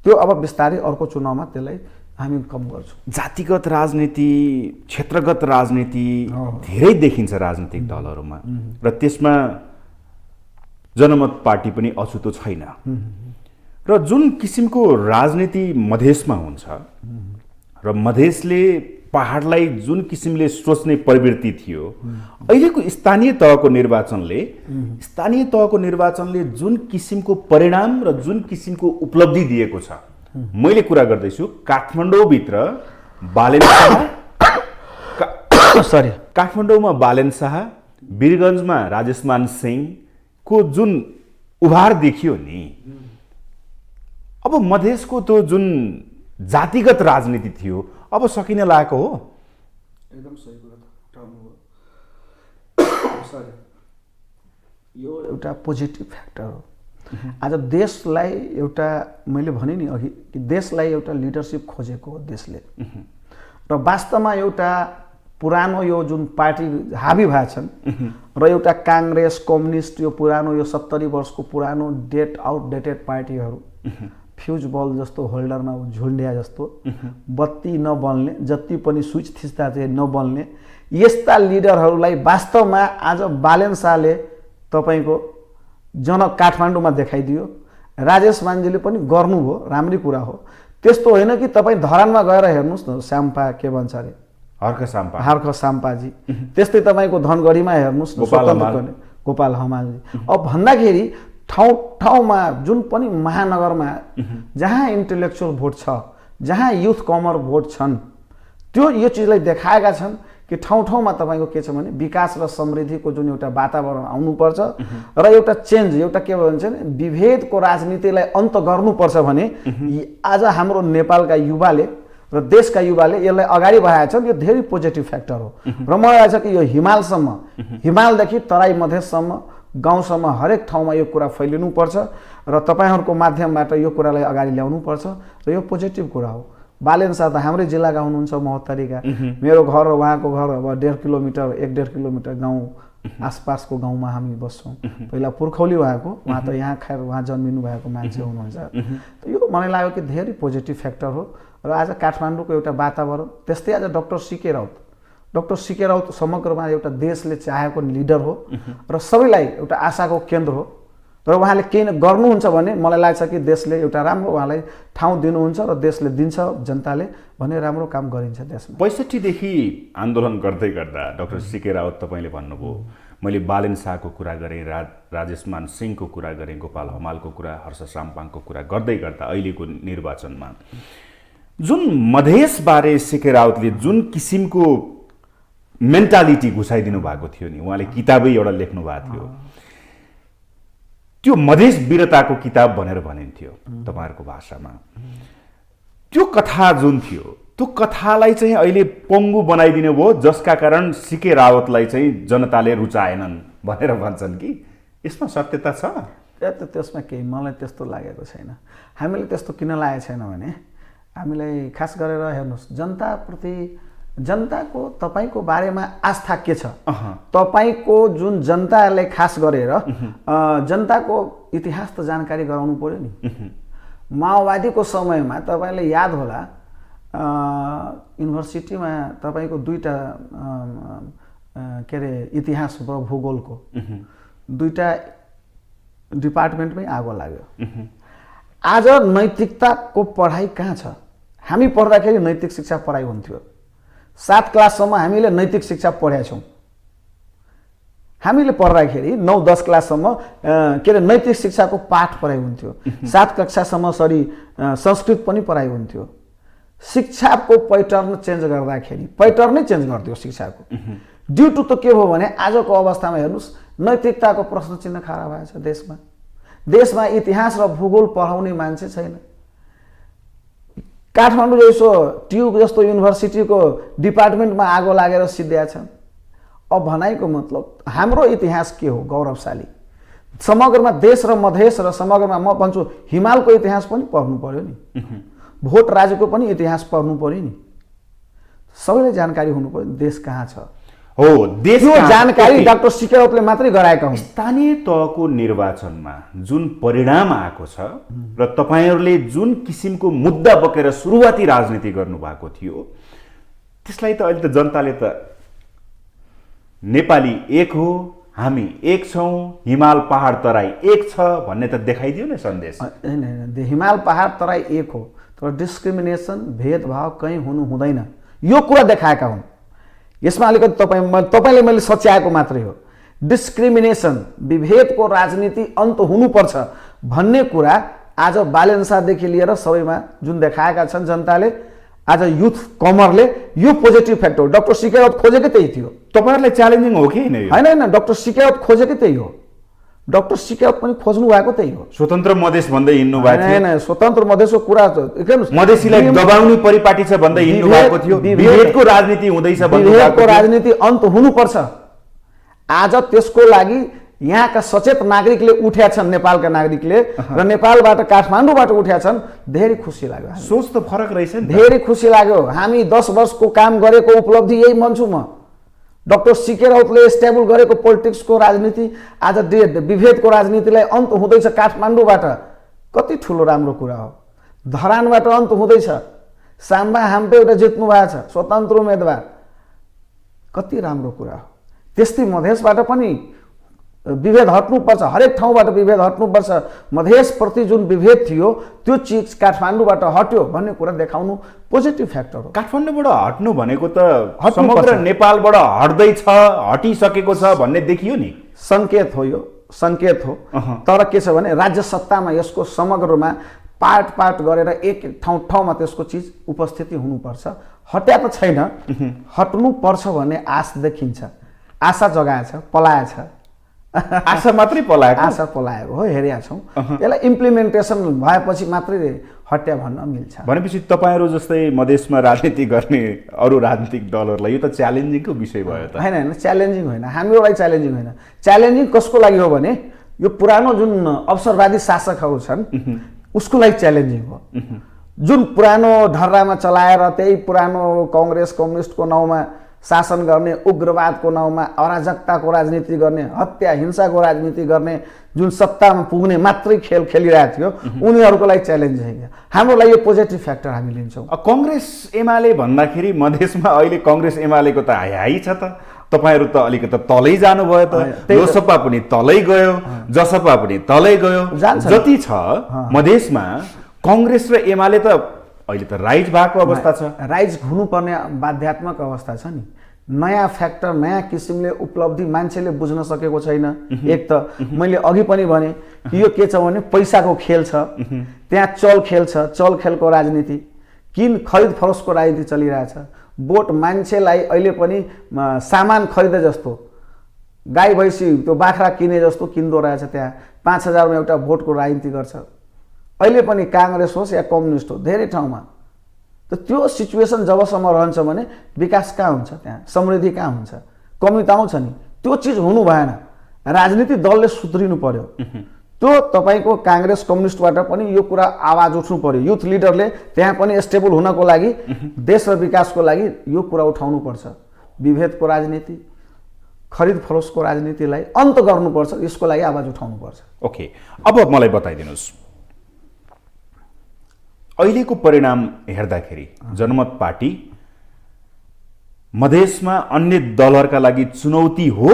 त्यो अब बिस्तारै अर्को चुनावमा त्यसलाई हामी कम गर्छौँ। जातिगत राजनीति, क्षेत्रगत राजनीति धेरै देखिन्छ राजनीतिक दलहरूमा र त्यसमा जनमत पार्टी पनि अछुतो छैन। र जुन किसिमको राजनीति मधेसमा हुन्छ र मधेसले पहाडलाई जुन किसिमले सोच्ने प्रवृत्ति थियो, अहिलेको स्थानीय तहको निर्वाचनले जुन किसिमको परिणाम र जुन किसिमको उपलब्धि दिएको छ, मैले कुरा गर्दैछु काठमाडौँभित्र बालेन शाह, काठमाडौँमा बालेन शाह, वीरगञ्जमा राजेशमान सिंहको जुन उभार देखियो नि, अब मधेसको त्यो जुन जातिगत राजनीति थियो अब सकिन लागेको हो। एकदम सही कुरा सरी, यो एउटा पोजिटिभ फ्याक्टर हो। आज देशलाई एउटा, मैले भने नि अघि कि देशलाई एउटा लिडरसिप खोजेको हो देशले, र वास्तवमा एउटा पुरानो यो जुन पार्टी हावी भएछन् र एउटा काङ्ग्रेस, कम्युनिस्ट, यो पुरानो यो 70 वर्षको पुरानो आउटडेटेड पार्टीहरू फ्युज बल जस्तो होल्डरमा झुन्ड्या जस्तो बत्ती नबल्ने, जति पनि स्विच थिच्दा चाहिँ नबल्ने यस्ता लिडरहरूलाई वास्तवमा आज बालेन शाहले तपाईँको काठमाडौँमा देखाइदियो। राजेश मान्जीले पनि गर्नुभयो, राम्रै कुरा हो। त्यस्तो होइन कि तपाईँ धरानमा गएर हेर्नुहोस् न, श्याम्पा के भन्छ अरे, हर्ख साम्पाजी, त्यस्तै तपाईँको धनगढीमा हेर्नुहोस् न, गोपाल हमालजी। अब भन्दाखेरि ठाउँ ठाउँमा जुन पनि महानगरमा जहाँ इन्टेलेक्चुअल भोट छ, जहाँ युथ कमर भोट छन्, त्यो यो चिजलाई देखाएका छन् कि ठाउँ ठाउँमा तपाईँको के छ भने विकास र समृद्धिको जुन एउटा वातावरण आउनुपर्छ र एउटा चेन्ज, एउटा के भन्छ भने विभेदको राजनीतिलाई अन्त गर्नुपर्छ भने आज हाम्रो नेपालका युवाले र देशका युवाले यसलाई अगाडि बढाएका छन्। यो धेरै पोजिटिभ फ्याक्टर हो र मलाई लाग्छ कि यो हिमालसम्म, हिमालदेखि तराई मधेससम्म, गाउँसम्म हरेक ठाउँमा यो कुरा फैलिनुपर्छ र तपाईँहरूको माध्यमबाट यो कुरालाई अगाडि ल्याउनुपर्छ र यो पोजिटिभ कुरा हो। बालेन शाह त हाम्रै जिल्लाका हुनुहुन्छ महोत्तरीका। मेरो घर र उहाँको घर अब 1.5 किलोमिटर 1.5 किलोमिटर गाउँ आसपासको गाउँमा हामी बस्छौँ। पहिला पुर्खौली उहाँको, उहाँ त यहाँ खैर उहाँ जन्मिनु भएको मान्छे हुनुहुन्छ। त यो मलाई लाग्यो कि धेरै पोजिटिभ फ्याक्टर हो। र आज काठमाडौँको एउटा वातावरण, त्यस्तै आज डक्टर सीके राउत समग्रमा एउटा देशले चाहेको लिडर हो र सबैलाई एउटा आशाको केन्द्र हो। र उहाँले केही गर्नुहुन्छ भने मलाई लाग्छ कि देशले एउटा राम्रो उहाँलाई ठाउँ दिनुहुन्छ र देशले दिन्छ जनताले भने राम्रो काम गरिन्छ देशमा। 65 देखि आन्दोलन गर्दै गर्दा डाक्टर सीके राउत तपाईँले भन्नुभयो, मैले बालेन शाहको कुरा गरेँ, राजेश मान सिंहको कुरा गरेँ, गोपाल हमालको कुरा, हर्ष साम्पाङको कुरा गर्दै गर्दा अहिलेको निर्वाचनमा जुन मधेसबारे सीके राउतले जुन किसिमको मेन्टालिटी घुसाइदिनु भएको थियो नि, उहाँले किताबै एउटा लेख्नु भएको थियो, त्यो मधेस वीरताको किताब भनेर भनिन्थ्यो तपाईँहरूको भाषामा। त्यो कथा जुन थियो, त्यो कथालाई चाहिँ अहिले पङ्गु बनाइदिनु भयो, जसका कारण सीके रावतलाई चाहिँ जनताले रुचाएनन् भनेर भन्छन् कि यसमा सत्यता छ? त्यसमा केही मलाई त्यस्तो लागेको छैन। हामीले त्यस्तो किन लागेको छैन भने हामीलाई खास गरेर हेर्नुहोस्, जनताप्रति जनताको तपाईँको बारेमा आस्था के छ, तपाईँको जुन जनतालाई खास गरेर जनताको इतिहास त जानकारी गराउनु पर्यो नि। माओवादीको समयमा तपाईँले याद होला, युनिभर्सिटीमा तपाईँको 2टा के अरे इतिहास र भूगोलको 2टा डिपार्टमेन्टमै आगो लाग्यो। आज नैतिकताको पढाइ कहाँ छ? हामी पढ्दाखेरि नैतिक शिक्षा पढाइ हुन्थ्यो। 7 क्लाससम्म हामीले नैतिक शिक्षा पढेका छौँ। हामीले पढ्दाखेरि 9-10 क्लाससम्म के अरे नैतिक शिक्षाको पाठ पढाइ हुन्थ्यो। 7 कक्षासम्म संस्कृत पनि पढाइ हुन्थ्यो। शिक्षाको पैटर्न चेन्ज गर्दाखेरि पैटर्नै चेन्ज गरिदियो शिक्षाको। ड्यु टु त के भयो भने आजको अवस्थामा हेर्नुहोस्, नैतिकताको प्रश्न चिन्ह खडा भएको छ देशमा। देशमा इतिहास र भूगोल पढाउने मान्छे छैन। काठमाडौँ जस्तो ट्युब जस्तो युनिभर्सिटीको डिपार्टमेन्टमा आगो लागेर सिद्ध्या छन्। अब भनाइको मतलब हाम्रो इतिहास के हो? गौरवशाली। समग्रमा देश र मधेस र समग्रमा म भन्छु हिमालको इतिहास पनि पढ्नु पर्यो नि, भोट राज्यको पनि इतिहास पढ्नु पर्यो नि। सबैलाई जानकारी हुनु पर्यो देश कहाँ छ। हो, देश जानकारी डाक्टर सीके राउतले मात्रै गराएका हुन्। स्थानीय तहको निर्वाचनमा जुन परिणाम आएको छ र तपाईहरूले जुन किसिमको मुद्दा बोकेर सुरुवाती राजनीति गर्नुभएको थियो, त्यसलाई त अहिले त जनताले त नेपाली एक हो, हामी एक छौँ, हिमाल पहाड तराई एक छ भन्ने त देखाइदियो नि सन्देश। होइन, हिमाल पहाड तराई एक हो, तर डिस्क्रिमिनेसन भेदभाव कहीँ हुनु हुँदैन, यो कुरा देखाएका हुन्। यसमा अलिकति तपाईँले मैले सच्याएको मात्रै हो। डिस्क्रिमिनेसन विभेदको राजनीति अन्त हुनुपर्छ भन्ने कुरा आज बालेन शाहदेखि लिएर सबैमा जुन देखाएका छन् जनताले, आज युथ कमरले, यो पोजिटिभ फ्याक्टर हो। डाक्टर सीके राउत खोजेकै त्यही थियो। तपाईँहरूलाई च्यालेन्जिङ हो कि होइन, डाक्टर सीके राउत खोजेकै त्यही हो। डाक्टर सीके राउत पनि खोज्नु भएको त्यही हो। स्वतन्त्र मधेस भन्दै हिँड्नु भएको थियो। होइन, स्वतन्त्र मधेसको कुरा मधेसीलाई दबाउने परिपाटी छ भन्दै हिँड्नु भएको थियो। विभेदको राजनीति हुँदैछ, विभेदको राजनीति अन्त हुनुपर्छ। आज त्यसको लागि यहाँका सचेत नागरिकले उठ्या छन्, नेपालका नागरिकले, र नेपालबाट काठमाडौँबाट उठ्या छन्। धेरै खुसी लाग्यो। सोच त फरक रहेछ नि। धेरै खुसी लाग्यो। हामी 10 वर्षको काम गरेको उपलब्धि यही भन्छु म। डाक्टर सीके राउतले स्टेबल गरेको पोलिटिक्सको राजनीति आज विभेदको राजनीतिलाई अन्त हुँदैछ काठमाडौँबाट। कति ठुलो राम्रो कुरा हो। धरानबाट अन्त हुँदैछ। साम्बा हाम्पे एउटा जित्नु भएको छ स्वतन्त्र उम्मेदवार, कति राम्रो कुरा हो। त्यस्तै मधेसबाट पनि विभेद हट्नुपर्छ, हरेक ठाउँबाट विभेद हट्नुपर्छ। मधेसप्रति जुन विभेद थियो त्यो चिज काठमाडौँबाट हट्यो भन्ने कुरा देखाउनु पोजिटिभ फ्याक्टर हो। काठमाडौँबाट हट्नु भनेको त समग्र नेपालबाट हट्दैछ, हटिसकेको छ भन्ने देखियो नि। सङ्केत हो, यो सङ्केत हो। तर के छ भने राज्य सत्तामा यसको समग्रमा पार्ट गरेर एक ठाउँमा त्यसको चिज उपस्थिति हुनुपर्छ। हट्या त छैन, हट्नुपर्छ भन्ने आश देखिन्छ। आशा जगाएछ, पलाएछ। आशा मात्रै पलाएको, आशा पलाएको हो, हेरेका छौँ। यसलाई इम्प्लिमेन्टेसन भएपछि मात्रै हट्या भन्न मिल्छ। भनेपछि तपाईँहरू जस्तै मधेसमा राजनीति गर्ने अरू राजनीतिक दलहरूलाई यो त च्यालेन्जिङको विषय भयो त? होइन, च्यालेन्जिङ होइन, हाम्रो लागि च्यालेन्जिङ होइन। च्यालेन्जिङ कसको लागि हो भने यो पुरानो जुन अवसरवादी शासकहरू छन् उसको लागि च्यालेन्जिङ हो। जुन पुरानो ढर्रामा चलाएर त्यही पुरानो कांग्रेस कम्युनिस्टको नाउँमा शासन गर्ने, उग्रवादको नाउँमा अराजकताको राजनीति गर्ने, हत्या हिंसाको राजनीति गर्ने, जुन सत्तामा पुग्ने मात्रै खेल खेलिरहेको थियो, उनीहरूको लागि च्यालेन्ज है। हाम्रो लागि यो पोजिटिभ फ्याक्टर हामी लिन्छौँ। कांग्रेस एमाले भन्दाखेरि मधेसमा अहिले कांग्रेस एमालेको त हाई छ त। तपाईहरु त अलिकति तलै जानुभयो त। लोसपा पनि तलै गयो, जसपा पनि तलै गयो। जति छ मधेसमा कांग्रेस र एमाले त अहिले त राइज भएको अवस्था छ। राइज हुनुपर्ने बाध्यात्मक अवस्था छ नि। नयाँ फ्याक्टर, नयाँ किसिमले उपलब्धि मान्छेले बुझ्न सकेको छैन। एक त मैले अघि पनि भने कि यो के छ भने पैसाको खेल छ, त्यहाँ चल खेल छ, चल खेलको राजनीति, किन खरिद फरोसको राजनीति चलिरहेछ। भोट मान्छेलाई अहिले पनि सामान खरिदे जस्तो, गाई भैँसी त्यो बाख्रा किने जस्तो किन्दो रहेछ। त्यहाँ 5,000 मा एउटा भोटको राजनीति गर्छ। अहिले पनि कांग्रेस होस् या कम्युनिस्ट हो, धेरै ठाउँमा त त्यो सिचुएसन जबसम्म रहन्छ भने विकास कहाँ हुन्छ, त्यहाँ समृद्धि कहाँ हुन्छ, कमी त आउँछ नि। त्यो चिज हुनु भएन। राजनीति दलले सुध्रिनु पर्यो। त्यो तपाईको कांग्रेस कम्युनिस्टबाट पनि यो कुरा आवाज उठ्नु पर्यो। युथ लिडरले त्यहाँ पनि स्टेबल हुनको लागि, देश र विकासको लागि यो कुरा उठाउनु पर्छ। विभेदको राजनीति, खरिद फरोसको राजनीतिलाई अन्त गर्नुपर्छ। यसको लागि आवाज उठाउनुपर्छ। ओके, अब मलाई बताइदिनुस्, अहिलेको परिणाम हेर्दाखेरि जनमत पार्टी मधेसमा अन्य दलहरूका लागि चुनौती हो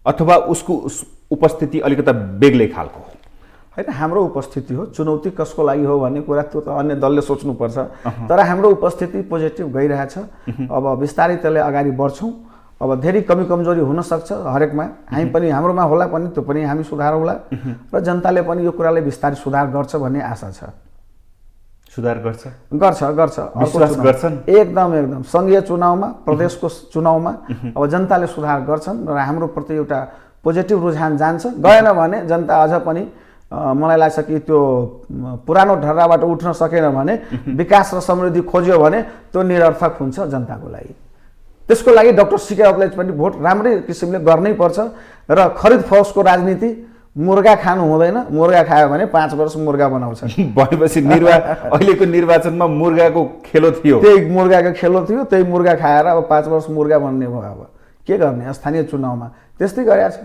अथवा उसको उपस्थिति अलिकता बेग्लै खालको हो? हैन, हाम्रो उपस्थिति हो। चुनौती कसको लागि हो भन्ने कुरा त्यो त अन्य दलले सोच्नुपर्छ। तर हाम्रो उपस्थिति पोजिटिभ गइरहेछ। अब बिस्तारै त्यसले अगाडि बढ्छौँ। अब धेरै कमी कमजोरी हुन सक्छ हरेकमा, हामी पनि हाम्रोमा होला पनि, त्यो पनि हामी सुधार होला र जनताले पनि यो कुरालाई बिस्तारै सुधार गर्छ भन्ने आशा छ। सुधार गर्छ विश्वास गर्छन्। एकदम संघीय चुनावमा, प्रदेशको चुनावमा अब जनताले सुधार गर्छन् र हाम्रो प्रति एउटा पोजिटिभ रुझान जान्छ। गएन भने जनता अझ पनि मलाई लाग्छ कि त्यो पुरानो ढर्राबाट उठ्न सकेन भने, विकास र समृद्धि खोज्यो भने त्यो निरर्थक हुन्छ जनताको लागि। त्यसको लागि डाक्टर सीके अप्लाई पनि भोट राम्रै किसिमले गर्नै पर्छ। र खरिद फरोसको राजनीति, मुर्गा खानु हुँदैन। मुर्गा खायो भने 5 वर्ष मुर्गा बनाउँछ। भनेपछि अहिलेको निर्वाचनमा मुर्गाको खेलो थियो। त्यही मुर्गाको खेलो थियो, त्यही मुर्गा खाएर अब 5 वर्ष मुर्गा बन्ने भयो। अब के गर्ने? स्थानीय चुनावमा त्यस्तै गरेको छ।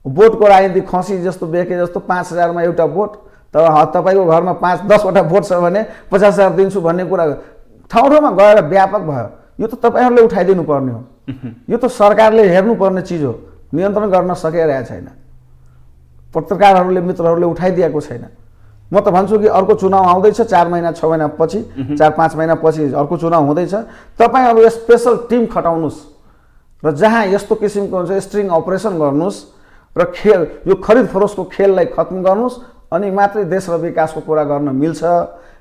भोटको राजनीति खसी जस्तो बेके जस्तो 5,000 मा एउटा भोट। तर तपाईँको घरमा 5-10 वटा भोट छ भने 50,000 दिन्छु भन्ने कुरा ठाउँ ठाउँमा गएर व्यापक भयो। यो त तपाईँहरूले उठाइदिनु पर्ने हो। यो त सरकारले हेर्नुपर्ने चिज हो। नियन्त्रण गर्न सकिरहेको छैन। पत्रकारहरूले, मित्रहरूले उठाइदिएको छैन। म त भन्छु कि अर्को चुनाव आउँदैछ, 4 महिना 6 महिना पछि, 4-5 महिना पछि अर्को चुनाव हुँदैछ। तपाईँहरू स्पेसल टिम खटाउनुहोस् र जहाँ यस्तो किसिमको हुन्छ स्ट्रिङ अपरेसन गर्नुहोस् र खेल, यो खरिद फरोसको खेललाई खत्म गर्नुहोस्। अनि मात्रै देश र विकासको कुरा गर्न मिल्छ,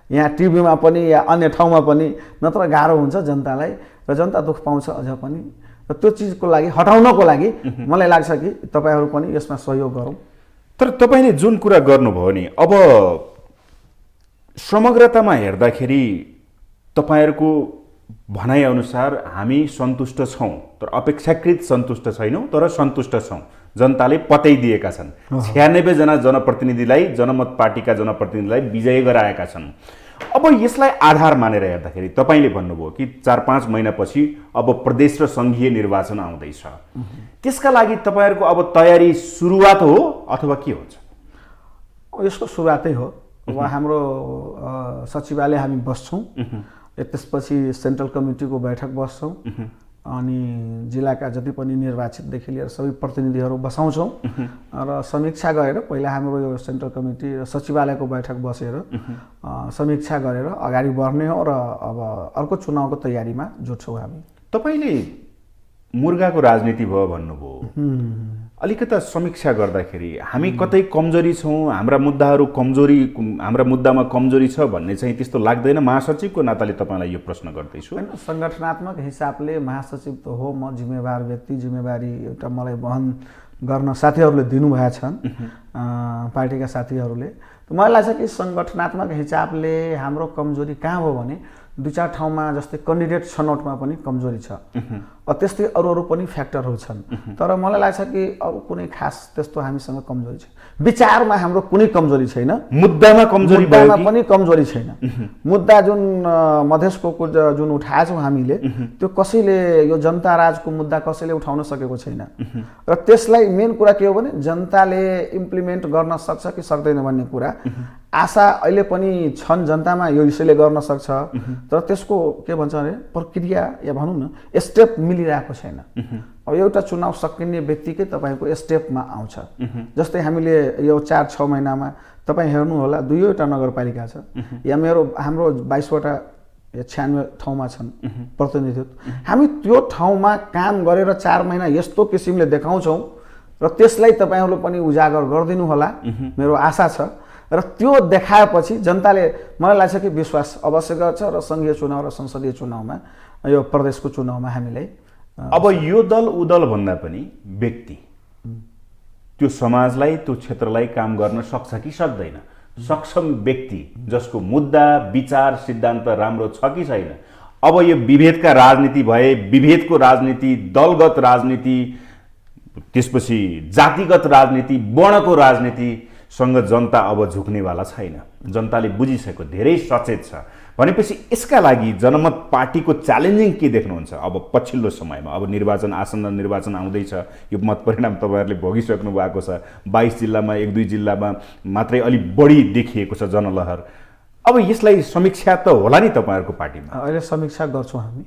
यहाँ टिभीमा पनि या अन्य ठाउँमा पनि। नत्र गाह्रो हुन्छ जनतालाई र जनता दुःख पाउँछ अझ पनि। र त्यो चिजको लागि, हटाउनको लागि मलाई लाग्छ कि तपाईँहरू पनि यसमा सहयोग गरौँ। तर तपाईले जुन कुरा गर्नुभयो नि, अब समग्रतामा हेर्दाखेरि तपाईहरुको भनाइअनुसार हामी सन्तुष्ट छौं, तर अपेक्षाकृत सन्तुष्ट छैनौं, तर सन्तुष्ट छौं। जनताले पत्याइदिएका छन्। 96 जना जनप्रतिनिधिलाई, जनमत पार्टीका जनप्रतिनिधिलाई विजयी गराएका छन्। अब यसलाई आधार मानेर हेर्दाखेरि तपाईले भन्नुभयो कि 4-5 महिनापछि अब प्रदेश र संघीय निर्वाचन आउँदैछ। त्यसका लागि तपाईहरुको अब तयारी सुरुवात हो अथवा के हुन्छ? यसको सुरुवातै हो। अब हाम्रो सचिवालय हामी बस्छौँ, त्यसपछि सेन्ट्रल कमिटीको बैठक बस्छौँ, अनि जिल्लाका जति पनि निर्वाचितदेखि लिएर सबै प्रतिनिधिहरू बसाउँछौँ र समीक्षा गरेर पहिला हाम्रो यो सेन्ट्रल कमिटी र सचिवालयको बैठक बसेर समीक्षा गरेर अगाडि बढ्ने हो र अब अर्को चुनावको तयारीमा जुट्छौँ हामी। तपाईले मुर्गाको राजनीति भयो भन्नुभयो, अलिकता समीक्षा गर्दाखेरि हामी कतै कमजोरी छौं, हाम्रा मुद्दामा कमजोरी छ भन्ने चाहिँ त्यस्तो लाग्दैन? महासचिवको नाताले तपाईलाई यो प्रश्न गर्दैछु। हैन, संगठनात्मक हिसाबले महासचिव त हो, म जिम्मेवार व्यक्ति, जिम्मेवारी एउटा मलाई वहन गर्न साथीहरूले दिनुभएका छन्, पार्टीका साथीहरूले। मलाई लाग्छ कि संगठनात्मक हिसाबले हाम्रो कमजोरी कहाँ हो भने 2-4 ठाउँमा जस्तै क्यान्डिडेट छनौटमा पनि कमजोरी छ। त्यस्तै अरू पनि फ्याक्टरहरू छन्। तर मलाई लाग्छ कि अरू कुनै खास त्यस्तो हामीसँग कमजोरी छैन। विचारमा हाम्रो कुनै कमजोरी छैन, मुद्दामा कमजोरी भयो मुद्दामा कि? पनि कमजोरी छैन। मुद्दा जुन मधेसको जुन उठाएछौँ हामीले, त्यो कसैले यो जनता राजको मुद्दा कसैले उठाउन सकेको छैन। र त्यसलाई मेन कुरा के हो भने जनताले इम्प्लिमेन्ट गर्न सक्छ कि सक्दैन भन्ने कुरा आशा अहिले पनि छन् जनतामा, यो यसैले गर्न सक्छ। तर त्यसको के भन्छ अरे प्रक्रिया या भनौँ न स्टेप मिलिरहेको छैन। अब एउटा चुनाव सकिने बित्तिकै तपाईँको स्टेपमा आउँछ। जस्तै हामीले यो 4-6 महिनामा तपाईँ हेर्नु होला 2वटा नगरपालिका छ, या हाम्रो 22वटा या 96 ठाउँमा छन् प्रतिनिधित्व। हामी त्यो ठाउँमा काम गरेर 4 महिना यस्तो किसिमले देखाउँछौँ र त्यसलाई तपाईँहरूले पनि उजागर गरिदिनु होला, मेरो आशा छ। र त्यो देखाएपछि जनताले मलाई लाग्छ कि विश्वास अवश्य गर्छ र सङ्घीय चुनाव र संसदीय चुनावमा, यो प्रदेशको चुनावमा हामीलाई अब यो दल उदल भन्दा पनि व्यक्ति त्यो समाजलाई त्यो क्षेत्रलाई काम गर्न सक्छ कि सक्दैन, सक्षम व्यक्ति जसको मुद्दा विचार सिद्धान्त राम्रो छ कि छैन। अब यो विभेदका राजनीति भए, विभेदको राजनीति, दलगत राजनीति, त्यसपछि जातिगत राजनीति, वर्णको राजनीतिसँग जनता अब झुक्नेवाला छैन। जनताले बुझिसक्यो, धेरै सचेत छ। भनेपछि यसका लागि जनमत पार्टीको च्यालेन्जिङ के देख्नुहुन्छ अब पछिल्लो समयमा? अब निर्वाचन आसन्न, निर्वाचन आउँदैछ, यो मत परिणाम तपाईँहरूले भोगिसक्नु भएको छ। 22 जिल्लामा 1-2 जिल्लामा मात्रै अलिक बढी देखिएको छ जनलहर। अब यसलाई समीक्षा त होला नि तपाईँहरूको पार्टीमा? अहिले समीक्षा गर्छौँ हामी,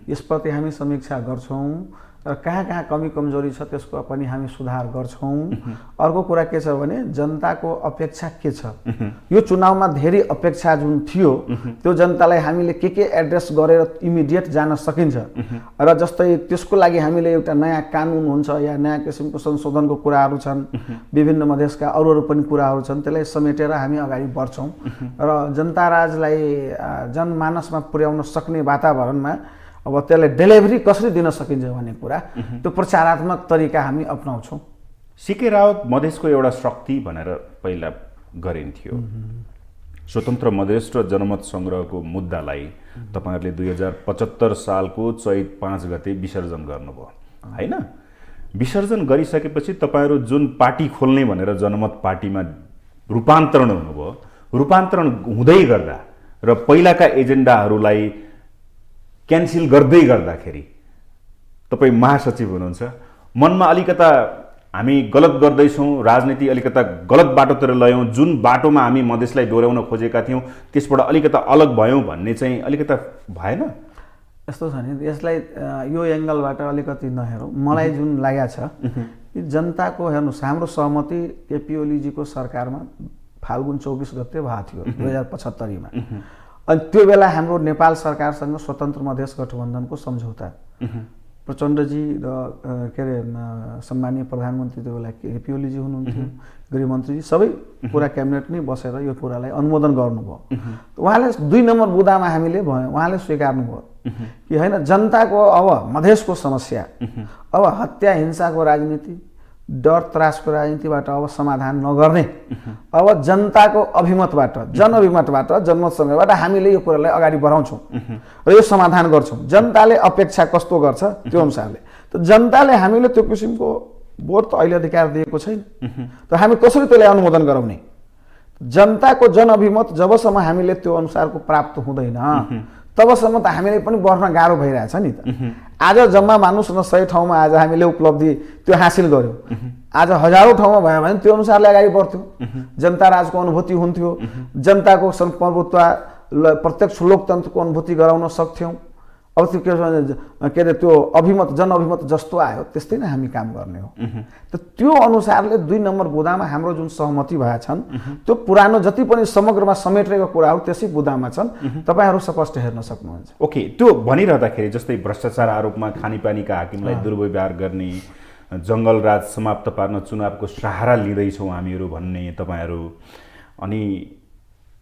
यसप्रति हामी समीक्षा गर्छौँ र कहाँ कहाँ कमी कमजोरी छ त्यसको पनि हामी सुधार गर्छौँ। अर्को कुरा के छ भने जनताको अपेक्षा के छ, यो चुनावमा धेरै अपेक्षा जुन थियो त्यो जनतालाई हामीले के एड्रेस गरेर इमिडिएट जान सकिन्छ। र जस्तै त्यसको लागि हामीले एउटा नयाँ कानुन हुन्छ या नयाँ किसिमको संशोधनको कुराहरू छन्, विभिन्न मधेसका अरू पनि कुराहरू छन्, त्यसलाई समेटेर हामी अगाडि बढ्छौँ र जनता राजलाई जनमानसमा पुर्याउन सक्ने वातावरणमा अब त्यसलाई डेलिभरी कसरी दिन सकिन्छ भन्ने कुरा, त्यो प्रचारात्मक तरिका हामी अपनाउँछौँ। सीके रावत मधेसको एउटा शक्ति भनेर पहिला गरिन्थ्यो। स्वतन्त्र मधेस र जनमत सङ्ग्रहको मुद्दालाई तपाईँहरूले 2075 सालको चैत 5 गते विसर्जन गर्नुभयो होइन? विसर्जन गरिसकेपछि तपाईँहरू जुन पार्टी खोल्ने भनेर जनमत पार्टीमा रूपान्तरण हुनुभयो, रूपान्तरण हुँदै गर्दा र पहिलाका एजेन्डाहरूलाई क्यान्सल गर्दै गर्दाखेरि तपाईँ महासचिव हुनुहुन्छ, मनमा अलिकता हामी गलत गर्दैछौँ, राजनीति अलिकता गलत बाटोतिर लयौँ, जुन बाटोमा हामी मधेसलाई डोर्याउन खोजेका थियौँ त्यसबाट अलिकता अलग भयौँ भन्ने चाहिँ अलिकता भएन? यस्तो छ नि, यसलाई यो एङ्गलबाट अलिकति नहेरौँ। मलाई जुन लागेको छ कि जनताको हेर्नुहोस्, हाम्रो सहमति केपी ओलीजीको सरकारमा फाल्गुन 24 गते भएको थियो 2075मा। अनि त्यो बेला हाम्रो नेपाल सरकारसँग स्वतन्त्र मधेस गठबन्धनको सम्झौता, प्रचण्डजी र के अरे सम्मानीय प्रधानमन्त्री त्यो बेला केपी ओलीजी हुनुहुन्थ्यो, गृहमन्त्रीजी, सबै पुरा क्याबिनेट नै बसेर यो कुरालाई अनुमोदन गर्नुभयो। उहाँले 2 नम्बर बुँदामा हामीले भयो, उहाँले स्वीकार्नुभयो कि होइन, जनताको अब मधेसको समस्या, अब हत्या हिंसाको राजनीति, डर त्रासको राजनीतिबाट अब समाधान नगर्ने, अब जनताको अभिमतबाट, जनअभिमतबाट, जनमत सङ्ग्रहबाट हामीले यो कुरालाई अगाडि बढाउँछौँ र यो समाधान गर्छौँ। जनताले अपेक्षा कस्तो गर्छ त्यो अनुसारले। त जनताले हामीले त्यो किसिमको भोट त अहिले अधिकार दिएको छैन, त हामी कसरी त्यसलाई अनुमोदन गराउने? जनताको जनअभिमत जबसम्म हामीले त्यो अनुसारको प्राप्त हुँदैन तबसम्म त हामीलाई पनि बढ्न गाह्रो भइरहेछ नि त। आज जम्मा मानुस् न 100 ठाउँमा आज हामीले उपलब्धि त्यो हासिल गर्यौँ, आज हजारौँ ठाउँमा भयो भने त्यो अनुसारले अगाडि बढ्थ्यो, जनता राजको अनुभूति हुन्थ्यो, जनताको संप्रभुत्व प्रत्यक्ष लोकतन्त्रको अनुभूति गराउन सक्थ्यौँ। अब त्यो के अरे त्यो अभिमत, जनअभिमत जस्तो आयो त्यस्तै नै हामी काम गर्ने हो। त त्यो अनुसारले 2 नम्बर बुँदामा हाम्रो जुन सहमति भएछन् त्यो पुरानो जति पनि समग्रमा समेटेको कुराहरू त्यसै बुँदामा छन्, तपाईँहरू स्पष्ट हेर्न सक्नुहुन्छ। ओके, त्यो भनिरहँदाखेरि जस्तै भ्रष्टाचार आरोपमा खानेपानीका हाकिमलाई दुर्व्यवहार गर्ने, जङ्गल राज समाप्त पार्न चुनावको सहारा लिँदैछौँ हामीहरू भन्ने तपाईँहरू, अनि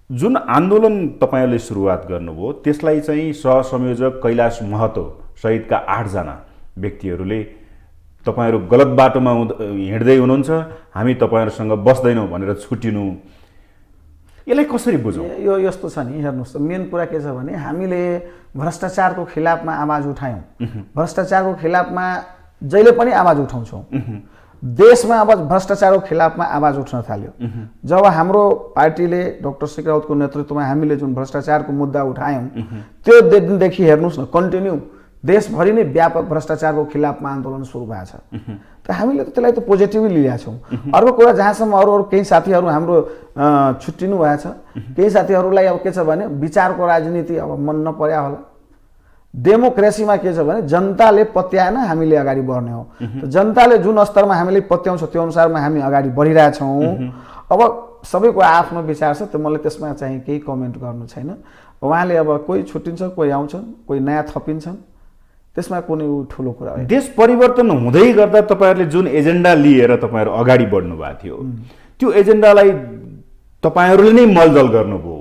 जुन आन्दोलन तपाईँहरूले सुरुवात गर्नुभयो त्यसलाई चाहिँ सहसंयोजक कैलाश महतो सहितका 8 जना व्यक्तिहरूले तपाईँहरू गलत बाटोमा हिँड्दै हुनुहुन्छ, हामी तपाईँहरूसँग बस्दैनौँ भनेर छुटिनु, यसलाई कसरी बुझौँ? यो यस्तो छ नि, हेर्नुहोस् त, मेन कुरा के छ भने हामीले भ्रष्टाचारको खिलाफमा आवाज उठायौँ, भ्रष्टाचारको खिलाफमा जहिले पनि आवाज उठाउँछौँ। देशमा अब भ्रष्टाचारको खिलाफमा आवाज उठ्न थाल्यो जब हाम्रो पार्टीले डाक्टर सीके राउतको नेतृत्वमा हामीले जुन भ्रष्टाचारको मुद्दा उठायौँ, त्यो दिनदेखि हेर्नुहोस् न, कन्टिन्यू देशभरि नै व्यापक भ्रष्टाचारको खिलाफमा आन्दोलन सुरु भएको छ। त हामीले त त्यसलाई त पोजिटिभली लिएका छौँ। अर्को कुरा, जहाँसम्म अरू केही साथीहरू हाम्रो छुट्टिनु भएको छ, केही साथीहरूलाई अब के छ भने विचारको राजनीति अब मन नपर्या होला। डेमोक्रेसीमा के छ भने जनताले पत्याएन हामीले अगाडि बढ्ने हो। जनताले जुन स्तरमा हामीले पत्याउँछ त्यो अनुसारमा हामी अगाडि बढिरहेछौँ। अब सबैको आफ्नो विचार छ, त मलाई त्यसमा चाहिँ केही कमेन्ट गर्नु छैन। उहाँले अब कोही छुट्टिन्छ, कोही आउँछन्, कोही नयाँ थपिन्छन्, त्यसमा कुनै ठुलो कुरा होइन। देश परिवर्तन हुँदै गर्दा तपाईँहरूले जुन एजेन्डा लिएर तपाईँहरू अगाडि बढ्नु भएको थियो, त्यो एजेन्डालाई तपाईँहरूले नै मलजल गर्नुभयो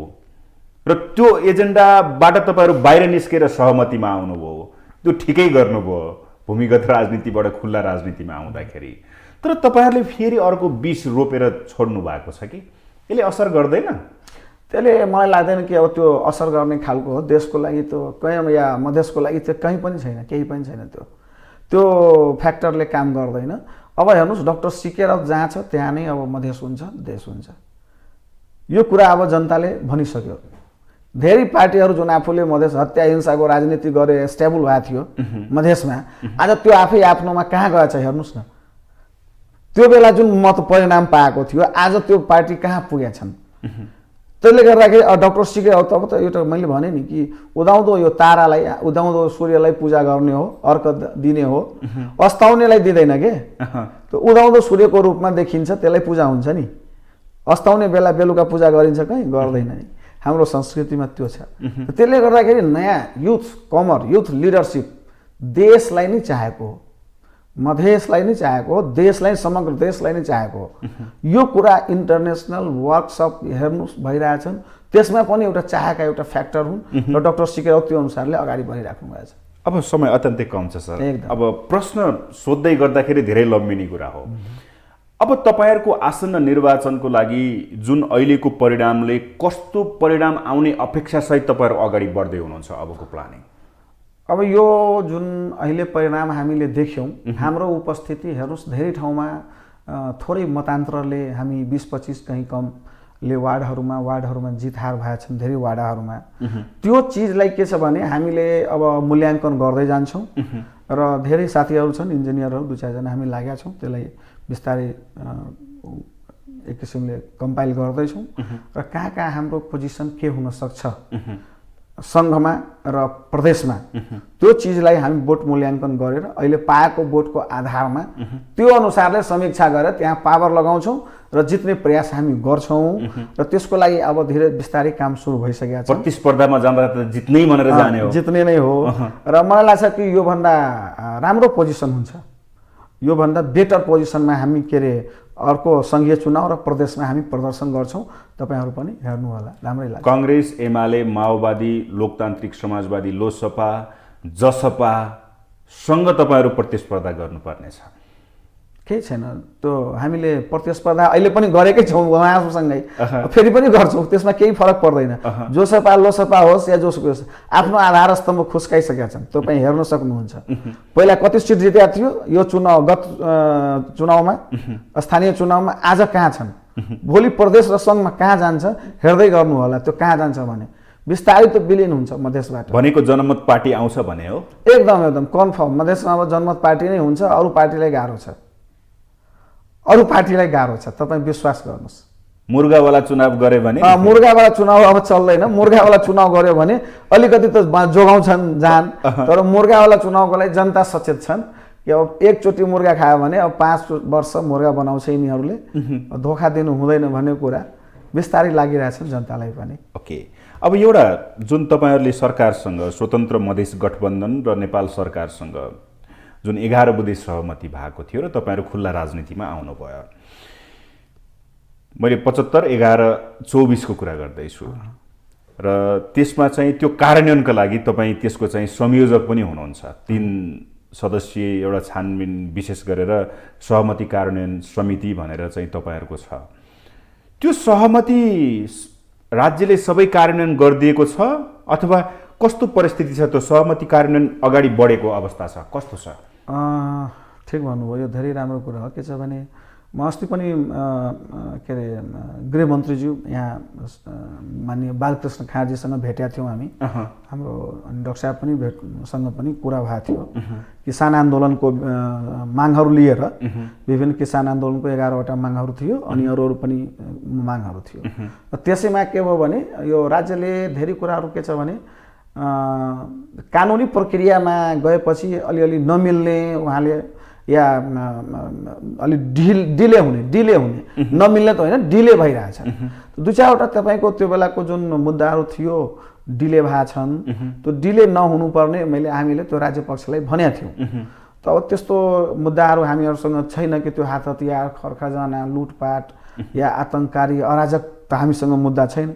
र त्यो एजेन्डाबाट तपाईँहरू बाहिर निस्केर सहमतिमा आउनुभयो। त्यो ठिकै गर्नुभयो भूमिगत राजनीतिबाट खुल्ला राजनीतिमा आउँदाखेरि। तर तपाईँहरूले फेरि अर्को विष रोपेर छोड्नु भएको छ कि यसले असर गर्दैन? त्यसले मलाई लाग्दैन कि अब त्यो असर गर्ने खालको हो। देशको लागि त्यो कहीँ या मधेसको लागि त्यो कहीँ पनि छैन, केही पनि छैन। त्यो फ्याक्टरले काम गर्दैन। अब हेर्नुहोस्, डाक्टर सीके राउत जहाँ छ त्यहाँ नै अब मधेस हुन्छ, देश हुन्छ। यो कुरा अब जनताले भनिसक्यो। धेरै पार्टीहरू जुन आफूले मधेस हत्या हिंसाको राजनीति गरे स्टेबल भएको थियो मधेसमा, आज त्यो आफै आफ्नोमा कहाँ गएछ हेर्नुहोस् न। त्यो बेला जुन मत परिणाम पाएको थियो, आज त्यो पार्टी कहाँ पुगेछन्। त्यसले गर्दाखेरि डाक्टर सीके राउत अब त एउटा मैले भने नि कि उदाउँदो यो तारालाई, उदाउँदो सूर्यलाई पूजा गर्ने हो, अर्क दिने हो, अस्ताउनेलाई दिँदैन के। त्यो उदाउँदो सूर्यको रूपमा देखिन्छ, त्यसलाई पूजा हुन्छ नि। अस्ताउने बेला बेलुका पूजा गरिन्छ, कहीँ गर्दैन नि। हाम्रो संस्कृतिमा त्यो छ। त्यसले गर्दाखेरि नयाँ युथ कमर, युथ लिडरसिप देशलाई नै चाहेको हो, मधेसलाई नै चाहेको हो, देशलाई, समग्र देशलाई नै चाहेको हो। यो कुरा इन्टरनेसनल वर्कसप हेर्नुहोस् भइरहेछन्, त्यसमा पनि एउटा चाहेका एउटा फ्याक्टर हुन् र डाक्टर सीके राउत त्यो अनुसारले अगाडि बढिराख्नु भएको छ। अब समय अत्यन्तै कम छ सर। एकदम। अब प्रश्न सोध्दै गर्दाखेरि धेरै लम्बिने कुरा हो। अब तपाईँहरूको आसन्न निर्वाचनको लागि जुन अहिलेको परिणामले कस्तो परिणाम आउने अपेक्षासहित तपाईँहरू अगाडि बढ्दै हुनुहुन्छ अबको प्लानिङ? अब यो जुन अहिले परिणाम हामीले देख्यौँ, हाम्रो उपस्थिति हेर्नुहोस्, धेरै ठाउँमा थोरै मतान्तरले हामी 20-25 कहीँ कमले वार्डहरूमा जित हार भएछन् धेरै वार्डहरूमा। त्यो चिजलाई के छ भने हामीले अब मूल्याङ्कन गर्दै जान्छौँ र धेरै साथीहरू छन्, इन्जिनियरहरू 2-4 जना हामी लागेका छौँ। त्यसलाई बिस्तारै एक किसिमले कम्पाइल गर्दैछौँ र कहाँ कहाँ हाम्रो पोजिसन के हुनसक्छ सङ्घमा र प्रदेशमा, त्यो चिजलाई हामी भोट मूल्याङ्कन गरेर अहिले पाएको भोटको आधारमा त्यो अनुसारले समीक्षा गरेर त्यहाँ पावर लगाउँछौँ र जित्ने प्रयास हामी गर्छौँ। र त्यसको लागि अब धेरै बिस्तारै काम सुरु भइसकेको छ। प्रतिस्पर्धामा जाँदा त जित्नै भनेर जाने हो, जित्ने नै हो। र मलाई लाग्छ कि योभन्दा राम्रो पोजिसन हुन्छ, योभन्दा बेटर पोजिसनमा हामी के अरे अर्को सङ्घीय चुनाव र प्रदेशमा हामी प्रदर्शन गर्छौँ। तपाईँहरू पनि हेर्नु होला, राम्रै लाग्छ। काङ्ग्रेस, एमाले, माओवादी, लोकतान्त्रिक समाजवादी, लोसपा, जसपासँग तपाईँहरू प्रतिस्पर्धा गर्नुपर्नेछ? केही छैन, त्यो हामीले प्रतिस्पर्धा अहिले पनि गरेकै छौँ उहाँहरूसँगै, फेरि पनि गर्छौँ, त्यसमा केही फरक पर्दैन। जोसपा लोसपा होस् या जोसुकै होस्, आफ्नो आधार स्तम्भ खुस्काइसकेका छन्। तपाईँ हेर्न सक्नुहुन्छ पहिला कति सिट जितेका थियो यो चुनाव, गत चुनावमा, स्थानीय चुनावमा, आज कहाँ छन्। भोलि प्रदेश र सङ्घमा कहाँ जान्छ हेर्दै गर्नु होला। त्यो कहाँ जान्छ भने बिस्तारै त विलिन हुन्छ मधेसबाट। भनेको जनमत पार्टी आउँछ भने हो? एकदम कन्फर्म मधेसमा अब जनमत पार्टी नै हुन्छ। अरू पार्टीलाई गाह्रो छ, अरू पार्टीलाई गाह्रो छ, तपाईँ विश्वास गर्नुहोस्। मुर्गावाला चुनाव गरे भने? मुर्गावाला चुनाव अब चल्दैन। मुर्गावाला चुनाव गऱ्यो भने अलिकति त जोगाउँछन् जान, तर मुर्गावाला चुनावको लागि जनता सचेत छन् कि अब एकचोटि मुर्गा खायो भने अब 5 वर्ष मुर्गा बनाउँछ यिनीहरूले, धोका दिनु हुँदैन भन्ने कुरा बिस्तारै लागिरहेछन् जनतालाई पनि। ओके, अब एउटा जुन तपाईँहरूले सरकारसँग, स्वतन्त्र मधेस गठबन्धन र नेपाल सरकारसँग जुन 11 बुँदे सहमति भएको थियो र तपाईँहरू खुल्ला राजनीतिमा आउनुभयो, मैले 75-11-24 को कुरा गर्दैछु र त्यसमा चाहिँ त्यो कार्यान्वयनका लागि तपाईँ त्यसको चाहिँ संयोजक पनि हुनुहुन्छ। 3 सदस्यीय एउटा छानबिन विशेष गरेर सहमति कार्यान्वयन समिति भनेर चाहिँ तपाईँहरूको छ। त्यो सहमति राज्यले सबै कार्यान्वयन गरिदिएको छ अथवा कस्तो परिस्थिति छ? त्यो सहमति कार्यान्वयन अगाडि बढेको अवस्था छ, कस्तो छ? ठिक भन्नुभयो, यो धेरै राम्रो कुरा हो। के छ भने म अस्ति पनि के अरे गृहमन्त्रीज्यू यहाँ माननीय बालकृष्ण खाँडजीसँग भेटेका थियौँ हामी। हाम्रो डाक्टर साहब पनि भेटसँग पनि कुरा भएको थियो। किसान आन्दोलनको मागहरू लिएर विभिन्न किसान आन्दोलनको 11वटा मागहरू थियो अनि अरू पनि मागहरू थियो। र त्यसैमा के भयो भने यो राज्यले धेरै कुराहरू के छ भने कानुनी प्रक्रियामा गएपछि अलिअलि नमिल्ने उहाँले या अलि डिले हुने नमिल्ने त होइन, डिले भइरहेछ। दुई चारवटा तपाईँको त्यो बेलाको जुन मुद्दाहरू थियो डिले भएका छन्, त्यो डिले नहुनुपर्ने हामीले त्यो राज्य पक्षलाई भनेका थियौँ। त अब त्यस्तो मुद्दाहरू हामीहरूसँग छैन कि त्यो हात हतियार खर्खजना लुटपाट या आतङ्ककारी अराजक त हामीसँग मुद्दा छैन।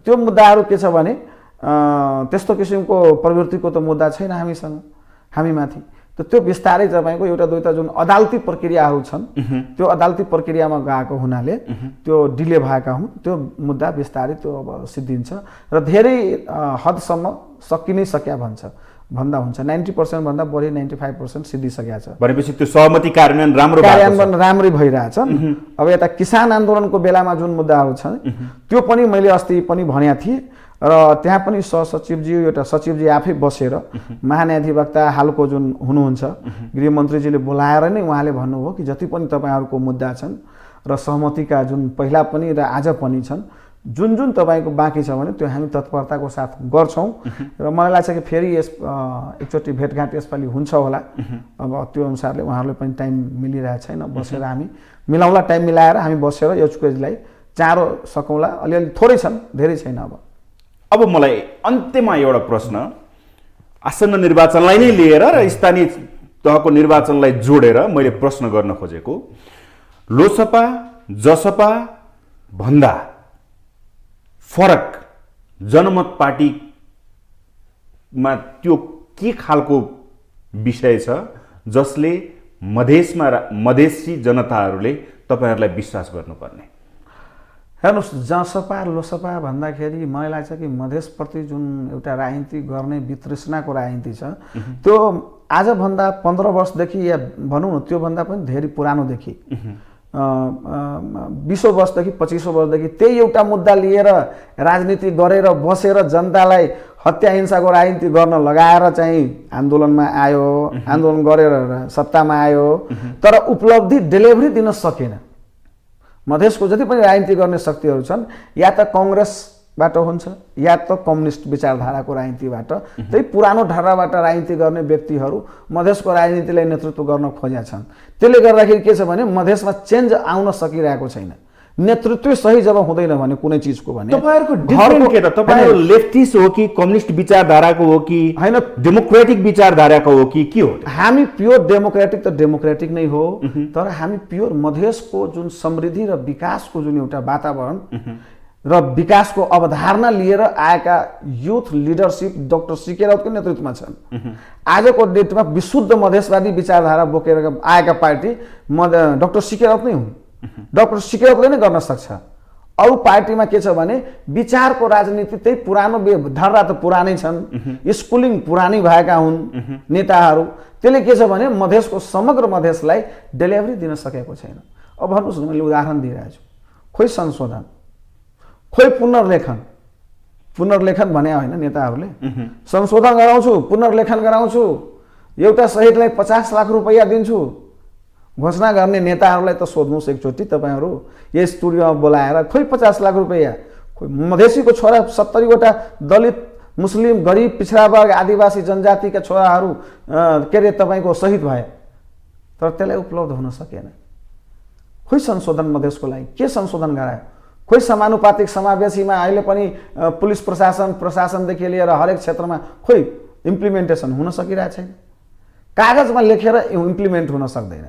त्यो मुद्दाहरू के छ भने त्यस्तो किसिमको प्रवृत्तिको त मुद्दा छैन हामीमाथि। त त्यो बिस्तारै तपाईँको एउटा दुईवटा जुन अदालती प्रक्रियाहरू छन् त्यो अदालती प्रक्रियामा गएको हुनाले त्यो डिले भएका हुन्। त्यो मुद्दा बिस्तारै त्यो अब सिद्धिन्छ र धेरै हदसम्म सकि नै सक्या भन्दा हुन्छ। 90% भन्दा बढी 95% सिद्धिसकेका छ। भनेपछि त्यो सहमति कार्यान्वयन राम्रै भइरहेछ। अब यता किसान आन्दोलनको बेलामा जुन मुद्दाहरू छन् त्यो पनि मैले अस्ति पनि भनेको थिएँ र त्यहाँ पनि सहसचिवजी एउटा सचिवजी आफै बसेर महान्यायाधिवक्ता हालको जुन हुनुहुन्छ गृहमन्त्रीजीले बोलाएर नै उहाँले भन्नुभयो कि जति पनि तपाईँहरूको मुद्दा छन् र सहमतिका जुन पहिला पनि र आज पनि छन्, जुन तपाईँको बाँकी छ भने त्यो हामी तत्परताको साथ गर्छौँ। र मलाई लाग्छ कि फेरि एकचोटि भेटघाट यसपालि हुन्छ होला। अब त्यो अनुसारले उहाँहरूले पनि टाइम मिलिरहेको छैन, बसेर हामी मिलाउला, टाइम मिलाएर हामी बसेर यो चुकेजलाई चाँडो सकौँला। अलिअलि थोरै छन्, धेरै छैन। अब मलाई अन्त्यमा एउटा प्रश्न, आसन्न निर्वाचनलाई नै लिएर र स्थानीय तहको निर्वाचनलाई जोडेर मैले प्रश्न गर्न खोजेको, लोसपा जसपा भन्दा फरक जनमत पार्टीमा त्यो के खालको विषय छ जसले मधेसी जनताहरूले तपाईँहरूलाई विश्वास गर्नुपर्ने? हेर्नुहोस्, जसपा लोसपा भन्दाखेरि मलाई लाग्छ कि मधेसप्रति जुन एउटा राजनीति गर्ने वितृष्णाको राजनीति छ त्यो आजभन्दा 15 वर्षदेखि या भनौँ न त्योभन्दा पनि धेरै पुरानोदेखि 20 वर्षदेखि 25 वर्षदेखि त्यही एउटा मुद्दा लिएर राजनीति गरेर बसेर जनतालाई हत्या हिंसाको राजनीति गर्न लगाएर चाहिँ आन्दोलनमा आयो, आन्दोलन गरेर सत्तामा आयो, तर उपलब्धि डेलिभरी दिन सकेन। मधेसको जति पनि राजनीति गर्ने शक्तिहरू छन् या त काङ्ग्रेसबाट हुन्छ या त कम्युनिस्ट विचारधाराको राजनीतिबाट, त्यही पुरानो ढर्राबाट राजनीति गर्ने व्यक्तिहरू मधेसको राजनीतिलाई नेतृत्व गर्न खोजेका छन्। त्यसले गर्दाखेरि के छ भने मधेसमा चेन्ज आउन सकिरहेको छैन। नेतृत्व सही जब हुँदैन भने कुनै चिजको भने तपाईहरुको डिफरेन्ट के त? तपाईहरु लेफ्टिस्ट हो कि कम्युनिस्ट विचारधाराको हो कि हैन डेमोक्रेटिक विचारधाराको हो कि के हो? हामी प्योर डेमोक्रेटिक त डेमोक्रेटिक नै हो, तर हामी प्योर मधेसको जुन समृद्धि र विकासको जुन एउटा वातावरण र विकासको अवधारणा लिएर आएका युथ लिडरसिप डाक्टर सीके राउतको नेतृत्वमा छन्। आजको डेटमा विशुद्ध मधेसवादी विचारधारा बोकेर आएका पार्टी डाक्टर सीके राउत नै हुन्। डाक्टर सीके राउतले नै गर्न सक्छ। अरू पार्टीमा के छ भने विचारको राजनीति त्यही पुरानो ढर्रा त पुरानै छन्, स्कुलिङ पुरानै भएका हुन् नेताहरू। त्यसले के छ भने मधेसको समग्र मधेसलाई डेलिभरी दिन सकेको छैन। अब भन्नुहोस् न, मैले उदाहरण दिइरहेको छु, खोइ संशोधन, खोइ पुनर्लेखन भने होइन नेताहरूले, संशोधन गराउँछु, पुनर्लेखन गराउँछु, एउटा शहीदलाई 50 लाख रुपैयाँ दिन्छु घोषणा गर्ने नेताहरूलाई त सोध्नुहोस् एकचोटि तपाईँहरू, यस स्टुडियोमा बोलाएर खोइ 50 लाख रुपैयाँ, खोइ मधेसीको छोरा 70वटा दलित मुस्लिम गरिब पिछडा वर्ग आदिवासी जनजातिका छोराहरू के अरे तपाईँको शहीद भए, तर त्यसलाई उपलब्ध हुन सकेन। खोइ संशोधन मधेसको लागि के संशोधन गरायो? खोइ समानुपातिक समावेशीमा अहिले पनि पुलिस प्रशासनदेखि लिएर हरेक क्षेत्रमा खोइ इम्प्लिमेन्टेसन हुन सकिरहेको छैन। कागजमा लेखेर इम्प्लिमेन्ट हुन सक्दैन।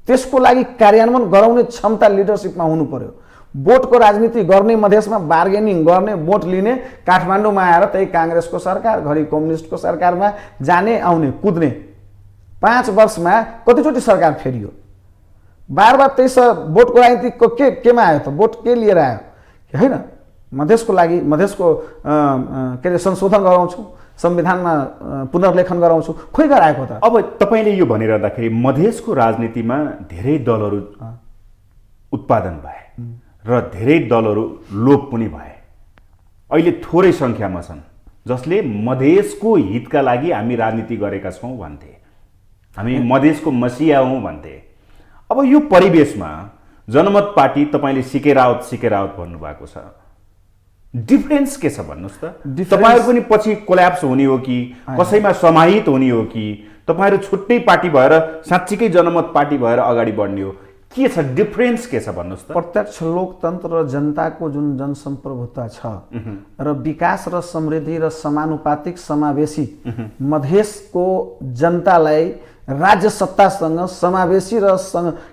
त्यसको लागि कार्यान्वयन गराउने क्षमता लिडरसिपमा हुनु पर्यो। भोटको राजनीति गर्ने, मधेसमा बार्गेनिङ गर्ने, भोट लिने, काठमाडौँमा आएर त्यही काङ्ग्रेसको सरकार घरि कम्युनिस्टको सरकारमा जाने आउने कुद्ने, 5 वर्षमा कतिचोटि सरकार फेरियो। बार त्यही भोटको राजनीतिको केमा आयो त? भोट के लिएर आयो होइन? मधेसको लागि मधेसको के अरे संशोधन गराउँछु, संविधानमा पुनर्लेखन गराउँछु, खोइ गराएको त। अब तपाईँले यो भनिरहँदाखेरि मधेसको राजनीतिमा धेरै दलहरू उत्पादन भए र धेरै दलहरू लोप पनि भए। अहिले थोरै सङ्ख्यामा छन् जसले मधेसको हितका लागि हामी राजनीति गरेका छौँ भन्थे, हामी मधेसको मसिया हौँ भन्थे। अब यो परिवेशमा जनमत पार्टी, तपाईँले सिकेरावत भन्नुभएको छ, डिफरेन्स के छ भन्नुहोस् त? तपाईँहरू पनि पछि कोल्याप्स हुने हो कि कसैमा समाहित हुने हो कि तपाईँहरू छुट्टै पार्टी भएर साँच्चीकै जनमत पार्टी भएर अगाडि बढ्ने हो? के छ डिफरेन्स, के छ भन्नुहोस् त? प्रत्यक्ष लोकतन्त्र र जनताको जुन जनसम्प्रभुता छ र विकास र समृद्धि र समानुपातिक समावेशी मधेसको जनतालाई राज्य सत्तासँग समावेशी र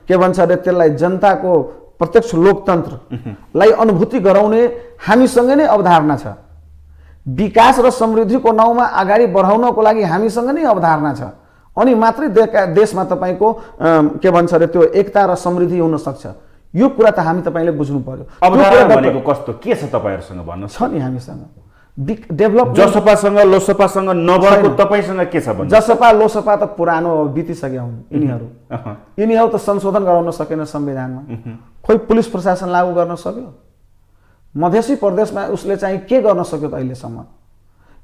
के भन्छ अरे त्यसलाई जनताको प्रत्यक्ष लोकतन्त्रलाई अनुभूति गराउने हामीसँग नै अवधारणा छ। विकास र समृद्धिको नाउँमा अगाडि बढाउनको लागि हामीसँग नै अवधारणा छ, अनि मात्रै देशमा तपाईँको के भन्छ अरे त्यो एकता र समृद्धि हुन सक्छ। यो कुरा त तपाईले बुझ्नु पर्यो। अवधारणा भनेको कस्तो के छ तपाईँहरूसँग भन्नुहोस्? छ नि हामीसँग डेभलप। जसपासँग लोसपासँग नभएको तपाईँसँग के छ भन्नु? जसपा लोसपा त पुरानो बितिसक्या हुन् यिनीहरू त संशोधन गराउन सकेन संविधानमा। खोइ पुलिस प्रशासन लागू गर्न सक्यो? मधेसी प्रदेशमा उसले चाहिँ के गर्न सक्यो त अहिलेसम्म?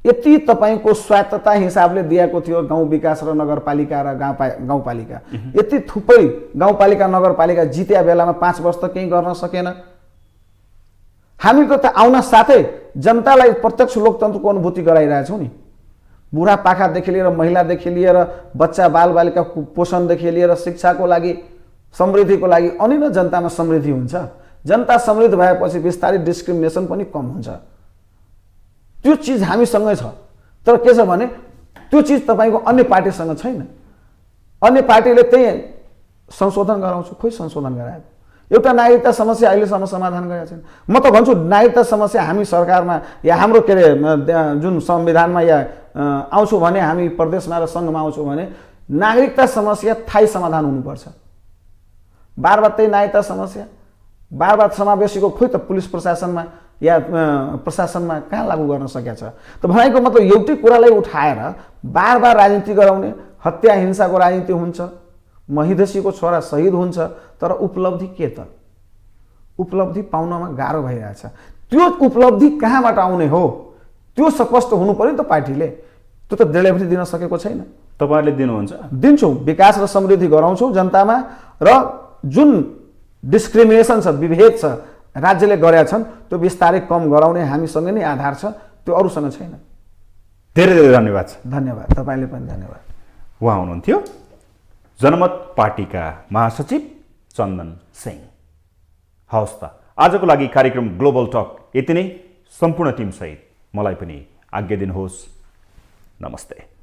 यति तपाईँको स्वायत्तता हिसाबले दिएको थियो गाउँ विकास र नगरपालिका र गाउँपालिका, यति थुप्रै गाउँपालिका नगरपालिका जित्या बेलामा 5 वर्ष त केही गर्न सकेन। हामी त आउन साथै जनतालाई प्रत्यक्ष लोकतन्त्रको अनुभूति गराइरहेछौँ नि। बुढापाकादेखि लिएर महिलादेखि लिएर बच्चा बालबालिका पोषणदेखि लिएर शिक्षाको लागि समृद्धिको लागि अनि न जनतामा समृद्धि हुन्छ। जनता समृद्ध भएपछि बिस्तारै डिस्क्रिमिनेसन पनि कम हुन्छ। त्यो चिज हामीसँगै छ। तर के छ भने त्यो चिज तपाईँको अन्य पार्टीसँग छैन। अन्य पार्टीले त्यही संशोधन गराउँछु, खोइ संशोधन गराएको एउटा नागरिकता समस्या अहिलेसम्म समाधान गरेका छैन। म त भन्छु नागरिकता समस्या हामी सरकारमा या हाम्रो के अरे जुन संविधानमा या आउँछु भने, हामी प्रदेशमा र सङ्घमा आउँछु भने नागरिकता समस्या थायी समाधान हुनुपर्छ। बार त्यही नागरिकता समस्या बार समावेशीको खोइ त पुलिस प्रशासनमा या प्रशासनमा कहाँ लागू गर्न सकेका छ त? भनेको मतलब एउटै कुरालाई उठाएर बार राजनीति गराउने, हत्या हिंसाको राजनीति हुन्छ, महिदेशीको छोरा शहीद हुन्छ, तर उपलब्धि के त? उपलब्धि पाउनमा गाह्रो भइरहेछ। त्यो उपलब्धि कहाँबाट आउने हो त्यो स्पष्ट हुनु पर्यो नि त पार्टीले। त्यो त डेलिभरी दिन सकेको छैन। तपाईँहरूले दिनुहुन्छ? दिन्छौँ, विकास र समृद्धि गराउँछौँ जनतामा, र जुन डिस्क्रिमिनेसन छ, विभेद छ राज्यले गरेका छन् त्यो बिस्तारै कम गराउने हामीसँग नै आधार छ, त्यो अरूसँग छैन। धेरै धेरै धन्यवाद छ। धन्यवाद, तपाईँले पनि धन्यवाद। उहाँ हुनुहुन्थ्यो जनमत पार्टीका महासचिव चन्दन सिंह। हवस् त, आजको लागि कार्यक्रम ग्लोबल टक यति नै। सम्पूर्ण टिमसहित मलाई पनि आज्ञा दिनुहोस्। नमस्ते।